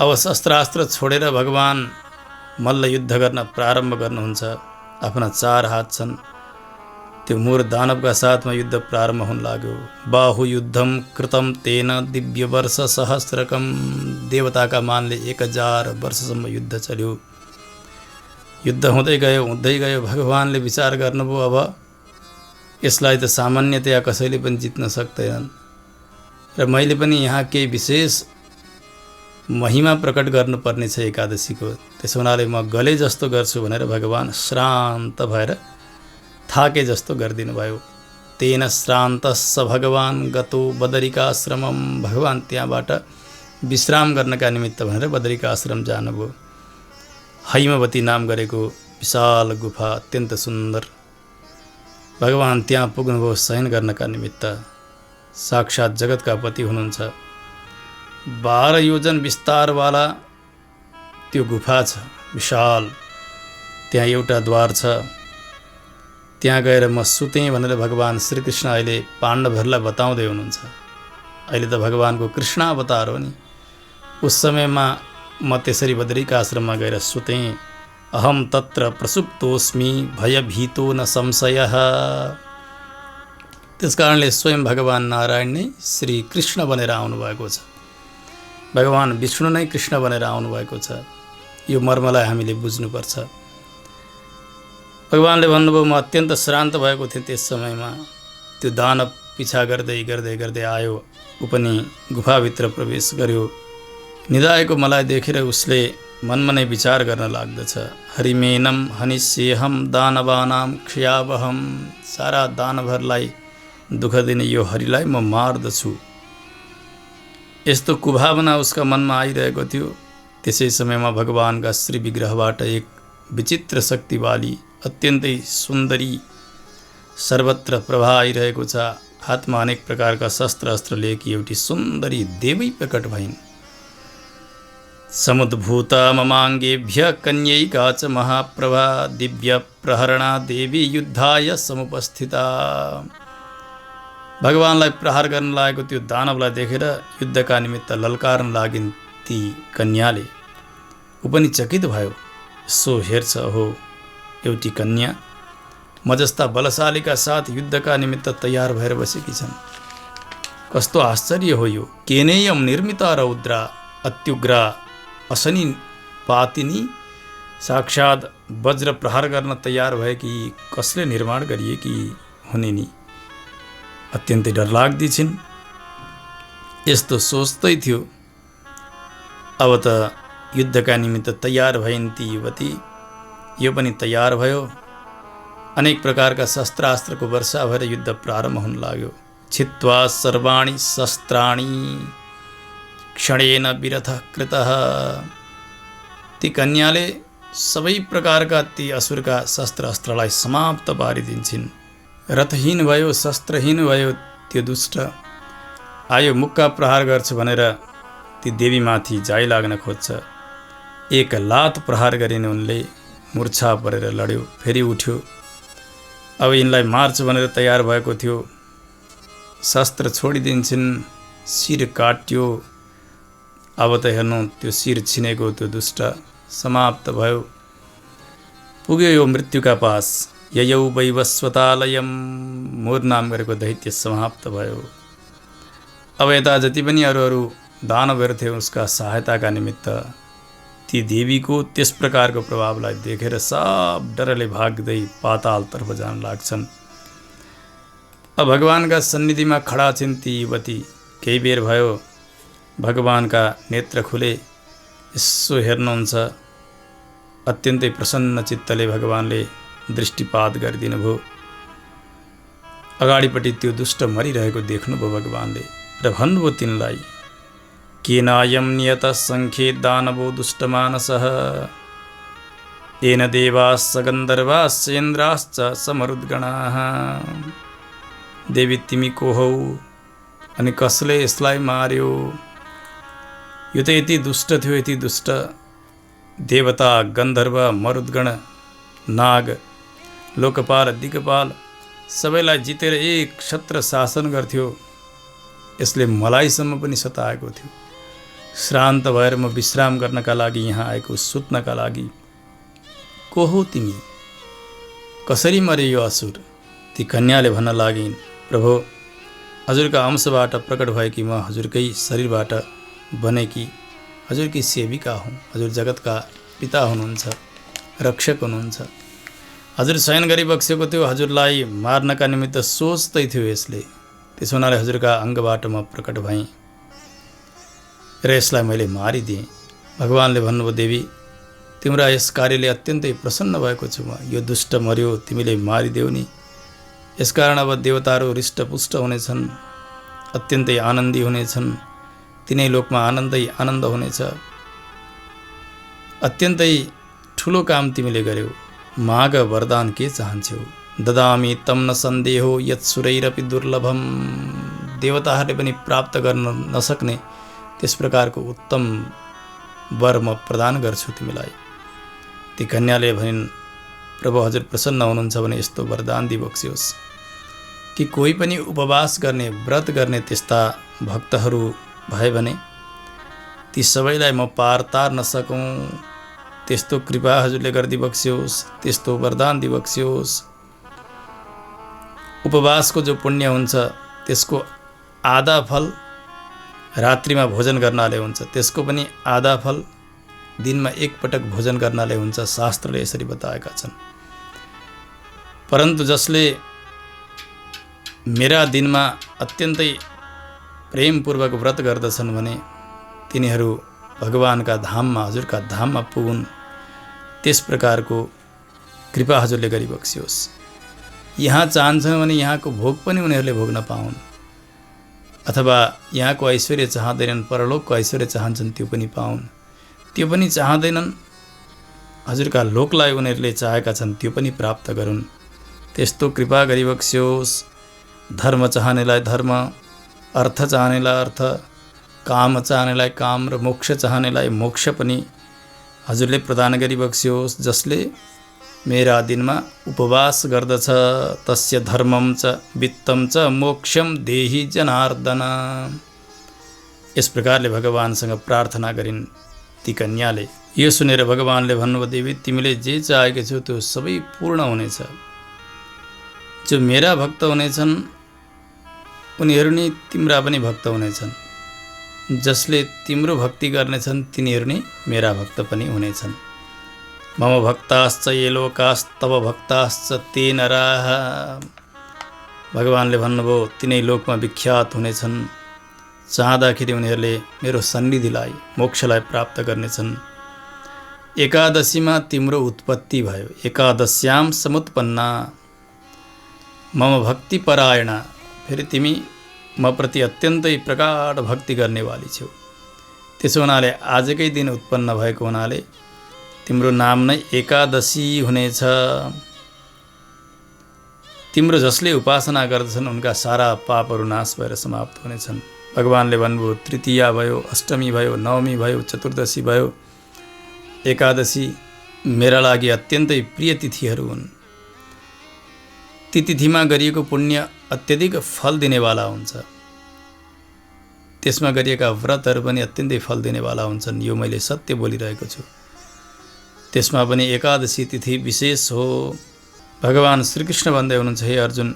अब शस्त्रास्त्र छोडेर भगवान मल्ल युद्ध गर्न प्रारम्भ गर्नुहुन्छ। आफ्ना 4 हात छन्। त्यो मूर दानवका साथमा युद्ध प्रारम्भ हुन लाग्यो। बाहुयुद्धम कृतम तेन दिव्य वर्ष सहस्रकम, देवताका मानले 1000 वर्षसम्म युद्ध चल्यो। युद्ध हुँदै गयो। भगवानले विचार गर्नुभयो अब यसलाई त सामान्यतया कसैले पनि जित्न सक्दैनन् र मैले पनि यहाँ केही विशेष महिमा प्रकट गर्नुपर्ने छ एकादशीको। त्यसो हुनाले म गले जस्तो गर्छु भनेर भगवान श्रान्त भएर थाके जस्तो गरिदिनु भयो। तेन श्रान्तस्स भगवान गतो बदरिकाश्रमम, भगवान त्यहाँबाट विश्राम गर्नका निमित्त भनेर बदरिकाश्रम जानुभयो। हैमवती नाम गरेको विशाल गुफा, अत्यन्त सुन्दर। भगवान त्यहाँ पुग्नुभयो शयन गर्नका निमित्त। साक्षात जगतका पति हुनुहुन्छ। 12 योजन विस्तारवाला त्यो गुफा छ, विशाल। त्यहाँ एउटा द्वार छ। त्यहाँ गएर म सुतेँ भनेर भगवान श्रीकृष्ण अहिले पाण्डवहरूलाई बताउँदै हुनुहुन्छ। अहिले त भगवानको कृष्ण अवतार हो नि। उस समयमा म त्यसरी बदरिकाश्रममा गएर सुतेँ। अहम तत्र प्रसुप्तोस्मि भयभीतो न संशयः। त्यसकारणले स्वयं भगवान नारायण नै श्री कृष्ण बनेर आउनुभएको छ। भगवान विष्णु नै कृष्ण बनेर आउनुभएको छ। यो मर्मलाई हामीले बुझ्नुपर्छ। भगवानले भन्नुभयो म अत्यन्त श्रान्त भएको थिएँ त्यस समयमा। त्यो दानव पिछा गर्दै आयो। ऊ पनि गुफाभित्र प्रवेश गर्यो। निदाएको मलाई देखेर उसले मनमा नै विचार गर्न लाग्दछ। हरिमेनम हनिष्येहम दानवानाम क्षयावहम, सारा दानवहरूलाई दुःख दिने यो हरिलाई म मार्दछु। यस्तो कुभावना उसका मनमा आइरहेको थियो। त्यसै समयमा भगवानका श्री विग्रहबाट एक विचित्र शक्तिवाली अत्यन्तै सुन्दरी सर्वत्र प्रभा आइरहेको छ। हातमा अनेक प्रकारका शस्त्र अस्त्र लिएकी एउटी सुन्दरी देवी प्रकट भइन्। समुद्भूता ममाङ्गेभ्य कन्यैका च महाप्रभा, दिव्य प्रहरणा देवी युद्धाय समुपस्थिता। भगवानलाई प्रहार गर्न लागेको त्यो दानवलाई देखेर युद्धका निमित्त ललकार्न लागिन् ती कन्याले। ऊ पनि चकित भयो। यसो हेर्छ, हो एउटी कन्या म जस्ता बलशालीका साथ युद्धका निमित्त तयार भएर बसेकी छन्। कस्तो आश्चर्य हो यो। केनेयम निर्मिता रौद्रा अत्युग्रा असनी पातिनी, साक्षात वज्र प्रहार गर्न तयार भएकी कसले निर्माण गरिएकी हुने नि। अत्यन्तै डरलाग्दी छिन्। यस्तो सोच्दै थियो। अब त युद्धका निमित्त तयार भइन् ती युवती। यो पनि तयार भयो। अनेक प्रकारका शस्त्रास्त्रको वर्षा भएर युद्ध प्रारम्भ हुन लाग्यो। छित्वा सर्वाणि शस्त्राणि क्षणेन विरथः कृतः। ती कन्याले सबै प्रकारका ती असुरका शस्त्र अस्त्रलाई समाप्त पारिदिन्छन्। रथहीन भयो, शस्त्रहीन भयो त्यो दुष्ट। आयो मुक्का प्रहार गर्छ भनेर ती देवीमाथि जाइ लाग्न खोज्छ। एक लात प्रहार गरिन् उनले। मूर्छा परेर लड्यो, फेरि उठ्यो। अब यिनलाई मार्छ भनेर तयार भएको थियो। शस्त्र छोडिदिन्छन्। शिर काट्यो। अब त हेर्नु त्यो शिर छिनेको त्यो दुष्ट समाप्त भयो। पुग्यो यो मृत्युका पास। ययौ वैवस्वतालयम, मूर नाम गरेको दैत्य समाप्त भयो। अब यता जति पनि अरू दानवहरू थिए उसका सहायताका निमित्त ती देवीको त्यस प्रकारको प्रभावलाई देखेर सब डरले भाग्दै पातालतर्फ जान लाग्छन्। अब भगवानका सन्निधिमा खडा छिन् ती युवती। केही बेर भयो भगवानका नेत्र खुले। यसो हेर्नुहुन्छ। अत्यन्तै प्रसन्न चित्तले भगवानले दृष्टिपात गरिदिनु भयो। अगाडिपट्टि त्यो दुष्ट मरिरहेको देख्नुभयो भगवानले र भन्नुभयो तिनलाई, केनायम नियत सङ्ख्ये दानवो दुष्टमानसः। येन देवाश्च गन्धर्वाश्च इन्द्राश्च समरुद्गणाः। देवी तिमी को हौ अनि कसले यसलाई मार्यो? यो त यति दुष्ट थियो, यति दुष्ट। देवता, गन्धर्व, मरुद्गण, नाग, लोकपाल, दिक्पाल सबैलाई जितेर एक छत्र शासन गर्थ्यो। यसले मलाईसम्म पनि सताएको थियो। श्रान्त भएर म विश्राम गर्नका लागि यहाँ आएको, सुत्नका लागि। को हो तिमी? कसरी मरे यो असुर? ती कन्याले भन्न लागिन्, प्रभु, हजुरका अंशबाट प्रकट भएकी म हजुरकै शरीरबाट बनेकी हजुरकी सेविका हुँ। हजुर जगतका पिता हुनुहुन्छ, रक्षक हुनुहुन्छ। हजुर शयन गरिबक्सेको थियो, हजुरलाई मार्नका निमित्त सोच्दै थियो यसले। त्यसो हुनाले हजुरका अङ्गबाट म प्रकट भएँ र यसलाई मैले मारिदिएँ। भगवानले भन्नुभयो, देवी, तिम्रा यस कार्यले अत्यन्तै प्रसन्न भएको छु म। यो दुष्ट मर्यो, तिमीले मारिदेऊ नि। यसकारण अब देवताहरू हृष्टपुष्ट हुनेछन्, अत्यन्तै आनन्दी हुनेछन्। तिनै लोकमा आनन्द हुनेछ। अत्यन्तै ठुलो काम तिमीले गर्यौ। माग वरदान के चाहन्छौ? ददामि तम न सन्देहो यत् सुरैरपि दुर्लभम। देवताहरूले पनि प्राप्त गर्न नसक्ने त्यस प्रकारको उत्तम वर म प्रदान गर्छु तिमीलाई। ती कन्याले भनिन्, प्रभु, हजुर प्रसन्न हुनुहुन्छ भने यस्तो वरदान दिबक्सियोस् कि कोही पनि उपवास गर्ने, व्रत गर्ने त्यस्ता भक्तहरू भए भने ती सबैलाई म पार तार्न सकौँ। त्यस्तो कृपा हजुरले गरिदिबक्सियोस्, त्यस्तो वरदान दिबक्सियोस्। उपवासको जो पुण्य हुन्छ त्यसको आधा फल रात्रिमा भोजन गर्नाले हुन्छ, त्यसको पनि आधा फल दिनमा एक पटक भोजन गर्नाले हुन्छ। शास्त्रले यसरी बताएका छन्। परन्तु जसले मेरा दिनमा अत्यन्तै प्रेमपूर्वक व्रत गर्दछन् भने तिनीहरू भगवानका धाममा, हजुरका धाममा पुगुन्। त्यस प्रकारको कृपा हजुरले गरिबक्सियोस्। यहाँ चाहन्छन् भने यहाँको भोग पनि उनीहरूले भोग्न पाउन्, अथवा यहाँको ऐश्वर्य चाहँदैनन्, परलोकको ऐश्वर्य चाहन्छन्, त्यो पनि पाउन्। त्यो पनि चाहँदैनन्, हजुरका लोकलाई उनीहरूले चाहेका छन्, त्यो पनि प्राप्त गरून्। त्यस्तो कृपा गरिबक्सियोस्। धर्म चाहनेलाई धर्म, अर्थ चाहनेलाई अर्थ, काम चाहनेलाई काम र मोक्ष चाहनेलाई मोक्ष पनि हजुरले प्रदान गरिबक्सियोस्। जसले मेरा दिनमा उपवास गर्दछ तस्य धर्मम च वित्तम च मोक्षम देहि जनार्दन। यस प्रकारले भगवानसँग प्रार्थना गरिन् ती कन्याले। यो सुनेर भगवानले भन्नुभयो, देवी, तिमीले जे चाहेको छौ त्यो सबै पूर्ण हुनेछ। जो मेरा भक्त हुनेछन् उनीहरू नै तिम्रा पनि भक्त हुनेछन्। जसले तिम्रो भक्ति गर्नेछन् तिनीहरू नै मेरा भक्त पनि हुनेछन्। मम भक्ताश्च ये लोकास्तव भक्ताश्च ते नराः। भगवानले भन्नुभयो, तिनै लोकमा विख्यात हुनेछन्। चाहँदाखेरि उनीहरूले मेरो सन्निधिलाई, मोक्षलाई प्राप्त गर्नेछन्। एकादशीमा तिम्रो उत्पत्ति भयो। एकादश्याम समुत्पन्ना मम भक्ति परायणा। फेरि तिमी म प्रति अत्यन्तै प्रगाढ भक्ति गर्नेवाली छौ। त्यसो हुनाले आजकै दिन उत्पन्न भएको हुनाले तिम्रो नाम नै एकादशी हुनेछ। तिम्रो जसले उपासना गर्दछन् उनका सारा पापहरू नाश भएर समाप्त हुनेछन्। भगवानले भन्नुभयो, तृतीया भयो, अष्टमी भयो, नवमी भयो, चतुर्दशी भयो। एकादशी मेरा लागि अत्यन्तै प्रिय तिथिहरू हुन्। ती तिथिमा गरिएको पुण्य अत्यधिक फल दिनेवाला हुन्छ। त्यसमा गरिएका व्रतहरू पनि अत्यन्तै फल दिनेवाला हुन्छन्। यो मैले सत्य बोलिरहेको छु। त्यसमा पनि एकादशी तिथि विशेष हो। भगवान श्रीकृष्ण भन्दै हुनुहुन्छ, हे अर्जुन,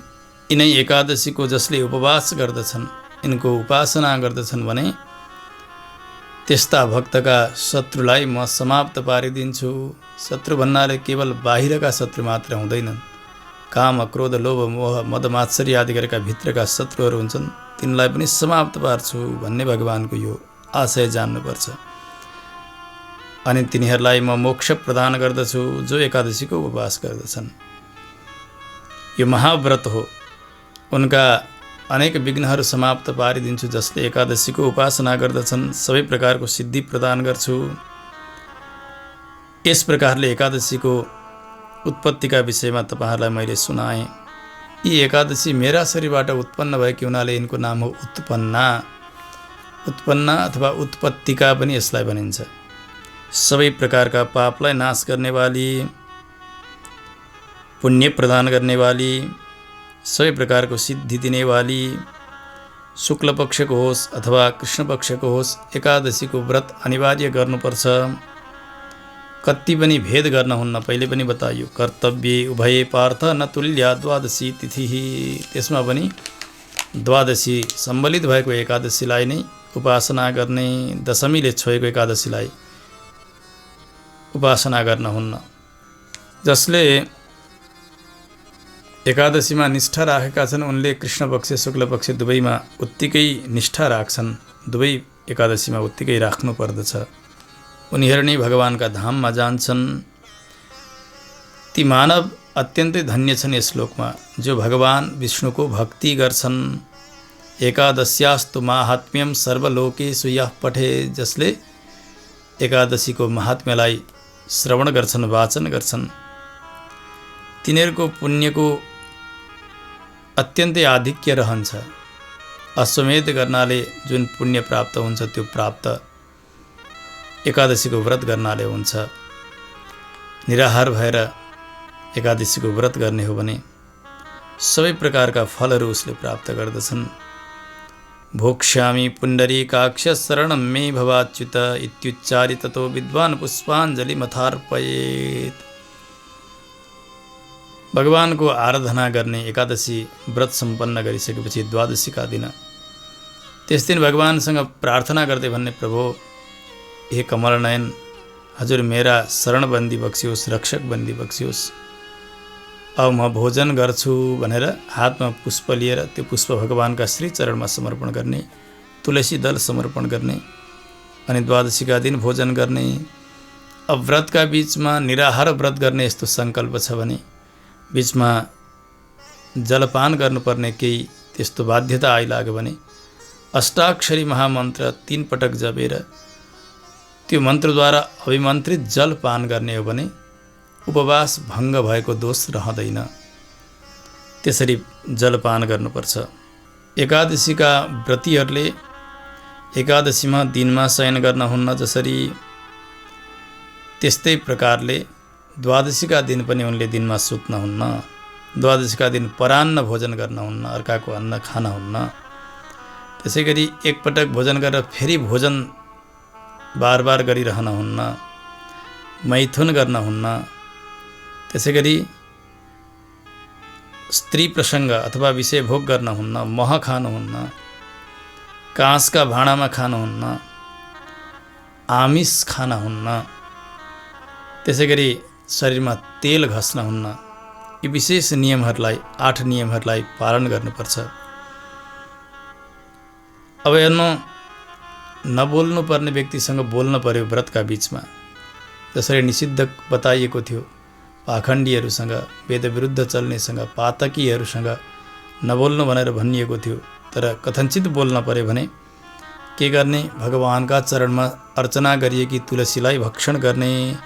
यिनै एकादशीको जसले उपवास गर्दछन्, यिनको उपासना गर्दछन् भने त्यस्ता भक्तका शत्रुलाई म समाप्त पारिदिन्छु। शत्रु भन्नाले केवल बाहिरका शत्रु मात्र हुँदैनन्। काम, क्रोध, लोभ, मोह, मद, मात्सर्य आदि गरेका भित्रका शत्रुहरू हुन्छन्, तिनलाई पनि समाप्त पार्छु भन्ने भगवानको यो आशय जान्नुपर्छ। अनि तिनीहरूलाई म मोक्ष प्रदान गर्दछु जो एकादशीको उपवास गर्दछन्। यो महाव्रत हो। उनका अनेक विघ्नहरू समाप्त पारिदिन्छु। जसले एकादशीको उपासना गर्दछन् सबै प्रकारको सिद्धि प्रदान गर्छु। यस प्रकारले एकादशीको उत्पत्तिका विषयमा तपाईहरुलाई मैले सुनाएँ। यी एकादशी मेरा शरीरबाट उत्पन्न भएकी हुनाले यिनको नाम हो उत्पन्ना। उत्पन्ना अथवा उत्पत्तिका पनि यसलाई भनिन्छ। सबै प्रकारका पापलाई नाश गर्नेवाली, पुण्य प्रदान गर्नेवाली, सबै प्रकारको सिद्धि दिनेवाली, शुक्ल पक्षको होस् अथवा कृष्ण पक्षको होस्, एकादशीको व्रत अनिवार्य गर्नुपर्छ। कति पनि भेद गर्न हुन्न, पहिले पनि बताइयो। कर्तव्य उभये पार्थ न तुल्या द्वादशी तिथि। त्यसमा पनि द्वादशी सम्बलित भएको एकादशीलाई नै उपासना गर्ने, दशमीले छोएको एकादशीलाई उपासना गर्न हुन्न। जसले एकादशीमा निष्ठा राखेका छन् उनले कृष्ण पक्ष शुक्ल पक्ष दुवैमा उत्तिकै निष्ठा राख्छन्। दुवै एकादशीमा उत्तिकै राख्नु पर्दछ। उनीहरू नै भगवानका धाममा जान्छन्। ती मानव अत्यन्तै धन्य छन् यस लोकमा जो भगवान विष्णुको भक्ति गर्छन्। एकादश्यास्तु माहात्म्यम सर्वलोकेषु यः पठे। जसले एकादशीको महात्म्यलाई श्रवण गर्छन्, वाचन गर्छन्, तिनीहरूको पुण्यको अत्यन्तै आधिक्य रहन्छ। अश्वमेध गर्नाले जुन पुण्य प्राप्त हुन्छ त्यो प्राप्त एकादशीको व्रत गर्नाले हुन्छ। निराहार भएर एकादशीको व्रत गर्ने हो भने सबै प्रकारका फलहरू उसले प्राप्त गर्दछन्। भोक्ष्यामि पुण्डरीकाक्ष शरणं मे भवाच्युत इत्युच्चारि ततो विद्वान् पुष्पाञ्जलिमथार्पयेत्। भगवानको आराधना गर्ने एकादशी व्रत सम्पन्न गरिसकेपछि द्वादशीका दिन त्यस दिन भगवानसँग प्रार्थना गर्दै भन्ने, प्रभु हे कमलनयन, हजुर मेरा शरणबन्दी बक्सियोस्, रक्षक बन्दी बक्सियोस्। अब म भोजन गर्छु भनेर हातमा पुष्प लिएर त्यो पुष्प भगवानका श्री चरणमा समर्पण गर्ने, तुलसी दल समर्पण गर्ने अनि द्वादशीका दिन भोजन गर्ने। अब व्रतका बीचमा निराहार व्रत गर्ने यस्तो सङ्कल्प छ भने बीचमा जलपान गर्नुपर्ने केही त्यस्तो बाध्यता आइलाग्यो भने अष्टाक्षरी महामन्त्र 3 पटक जपेर त्यो मन्त्रद्वारा अभिमन्त्रित जल पान गर्ने हो भने उपवास भङ्ग भएको दोष रहँदैन। त्यसरी जलपान गर्नुपर्छ। एकादशीका व्रतीहरूले एकादशीमा दिनमा शयन गर्न हुन्न जसरी, त्यस्तै प्रकारले द्वादशीका दिन पनि उनले दिनमा सुत्न हुन्न। द्वादशीका दिन परान्न भोजन गर्न हुन्न, अर्काको अन्न खान हुन्न। त्यसै गरी एकपटक भोजन गरेर फेरि भोजन बार बार गरिरहन हुन्न। मैथुन गर्न हुन्न। त्यसै गरी स्त्री प्रसङ्ग अथवा विषय भोग गर्न हुन्न। मह खानुहुन्न। काँसका भाँडामा खानुहुन्न। आमिष खान हुन्न। त्यसै गरी शरीरमा तेल घस्न हुन्न। यी विशेष नियमहरूलाई 8 नियमहरूलाई पालन गर्नुपर्छ। अब हेर्नु, नबोल्नु पर्ने व्यक्तिसँग बोल्न पर्यो व्रतका बीचमा। जसरी निषिद्ध बताइएको थियो, पाखण्डीहरूसँग, वेदविरुद्ध चल्नेसँग, पातकीहरूसँग नबोल्नु भनेर भनिएको थियो। तर कथनचित बोल्न पर्यो भने के गर्ने? भगवानका चरणमा अर्चना गरिएकी तुलसीलाई भक्षण गर्ने।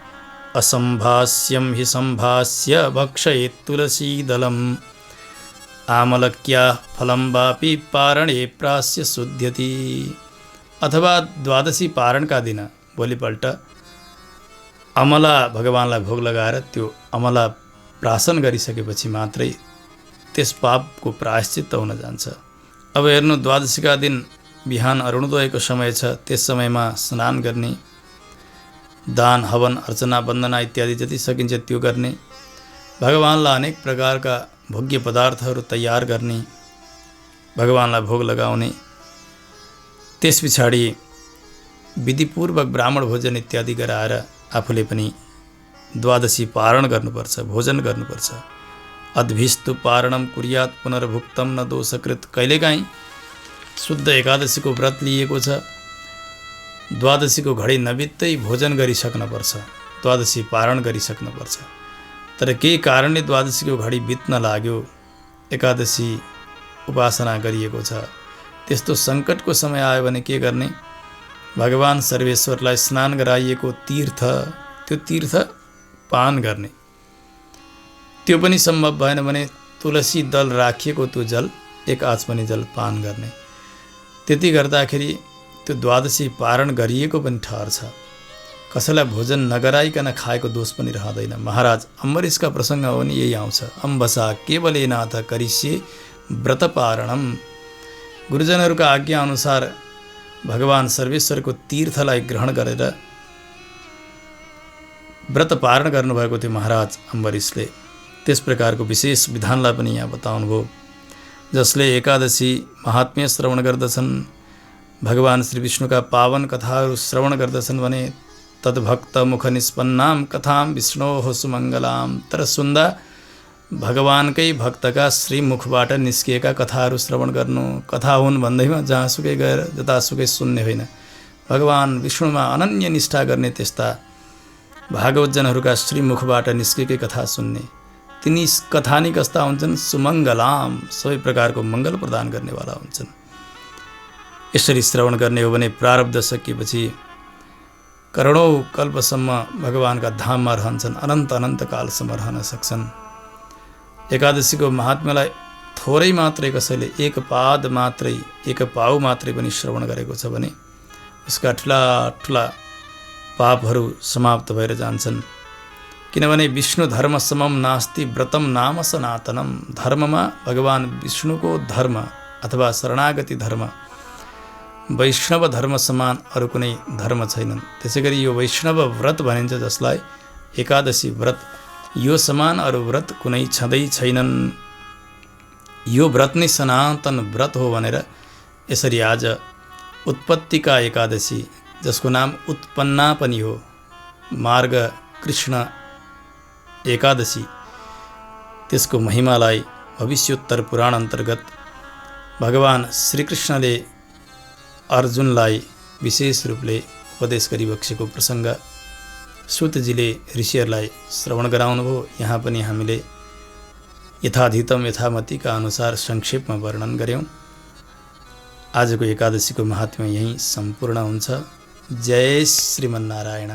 असम्भाष्यम हि सम्भाष्य भक्षयेत् तुलसीदलम् आमलक्या फलं वापि पारणे प्रास्य शुद्ध्यति। अथवा द्वादशी पारणका दिन भोलिपल्ट अमला भगवानलाई भोग लगाएर त्यो अमला प्राशन गरिसकेपछि मात्रै त्यस पापको प्रायश्चित्त हुन जान्छ। अब हेर्नु, द्वादशीका दिन बिहान अरुणोदयको समय छ। त्यस समयमा स्नान गर्ने, दान हवन अर्चना वन्दना इत्यादि जति सकिन्छ त्यो गर्ने, भगवानलाई अनेक प्रकारका भोग्य पदार्थहरू तयार गर्ने, भगवानलाई भोग लगाउने। त्यस पछाडि विधिपूर्वक ब्राह्मण भोजन इत्यादि गराएर आफूले पनि द्वादशी पारण गर्नुपर्छ, भोजन गर्नुपर्छ। अद्भिस्तु पारणम कुर्यात् पुनर्भुक्तम न दोषकृत। कहिलेकाहीँ शुद्ध एकादशीको व्रत लिएको छ, द्वादशीको घडी नबित्दै भोजन गरिसक्नुपर्छ, द्वादशी पारण गरिसक्नुपर्छ। तर केही कारणले द्वादशीको घडी बित्न लाग्यो, एकादशी उपासना गरिएको छ, त्यस्तो सङ्कटको समय आयो भने के गर्ने? भगवान सर्वेश्वरलाई स्नान गराइएको तीर्थ, त्यो तीर्थ पान गर्ने, त्यो पनि सम्भव भएन भने तुलसी दल राखिएको त्यो जल एक आचमनी जल पान गर्ने। त्यति गर्दाखेरि त्यो द्वादशी पारण गरिएको पनि ठहर्छ। कसैलाई भोजन नगराइकन खाएको दोष पनि रहँदैन। महाराज अम्बरीशका प्रसङ्ग हो नि यही आउँछ। अम्बसा केवलेनाथ करिष्ये व्रत पारणम। गुरुजनहरूका आज्ञा अनुसार भगवान सर्वेश्वरको तीर्थलाई ग्रहण गरेर व्रत पारण गर्नुभएको थियो महाराज अम्बरीशले। त्यस प्रकारको विशेष विधानलाई पनि यहाँ बताउनुभयो। जसले एकादशी महात्म्य श्रवण गर्दछन्, भगवान श्री विष्णुका पावन कथाहरू श्रवण गर्दछन् भने तद्भक्त मुख निष्पन्नाम कथाम विष्णोः सुमङ्गलाम। तर सुन्दा भगवानकै भक्तका श्रीमुखबाट निस्किएका कथाहरू श्रवण गर्नु। कथा हुन् भन्दैमा जहाँसुकै गएर जतासुकै सुन्ने होइन। भगवान विष्णुमा अनन्य निष्ठा गर्ने त्यस्ता भागवतजनहरूका श्रीमुखबाट निस्केकै कथा सुन्ने। तिनी कथा नि कस्ता हुन्छन्? सुमङ्गलाम, सबै प्रकारको मङ्गल प्रदान गर्नेवाला हुन्छन्। यसरी श्रवण गर्ने हो भने प्रारब्ध सकिएपछि करोडौँ कल्पसम्म भगवानका धाममा रहन्छन्, अनन्त अनन्त कालसम्म रहन सक्छन्। एकादशीको महात्म्यलाई थोरै मात्रै कसैले एक पाद मात्रै, एक पाउ मात्रै पनि श्रवण गरेको छ भने उसका ठुला ठुला पापहरू समाप्त भएर जान्छन्। किनभने विष्णु धर्म समम नास्ति व्रतम नाम सनातनम। धर्ममा भगवान विष्णुको धर्म अथवा शरणागति धर्म, वैष्णव धर्म समान अरू कुनै धर्म छैनन्। त्यसै गरी यो वैष्णव व्रत भनिन्छ जसलाई, एकादशी व्रत, यो समान अरू व्रत कुनै छँदै छैनन्। यो व्रत नै सनातन व्रत हो भनेर यसरी आज उत्पत्तिका एकादशी, जसको नाम उत्पन्ना पनि हो, मार्ग कृष्ण एकादशी, त्यसको महिमालाई भविष्योत्तर पुराण अन्तर्गत भगवान श्रीकृष्णले अर्जुनलाई विशेष रूपले उपदेश गरिबक्सेको प्रसङ्ग सुतजीले ऋषिहरूलाई श्रवण गराउनुभयो। यहाँ पनि हामीले यथाधितम यथामतिका अनुसार संक्षेपमा वर्णन गऱ्यौँ। आजको एकादशीको महात्म्य यहीँ सम्पूर्ण हुन्छ। जय श्रीमन्नारायण।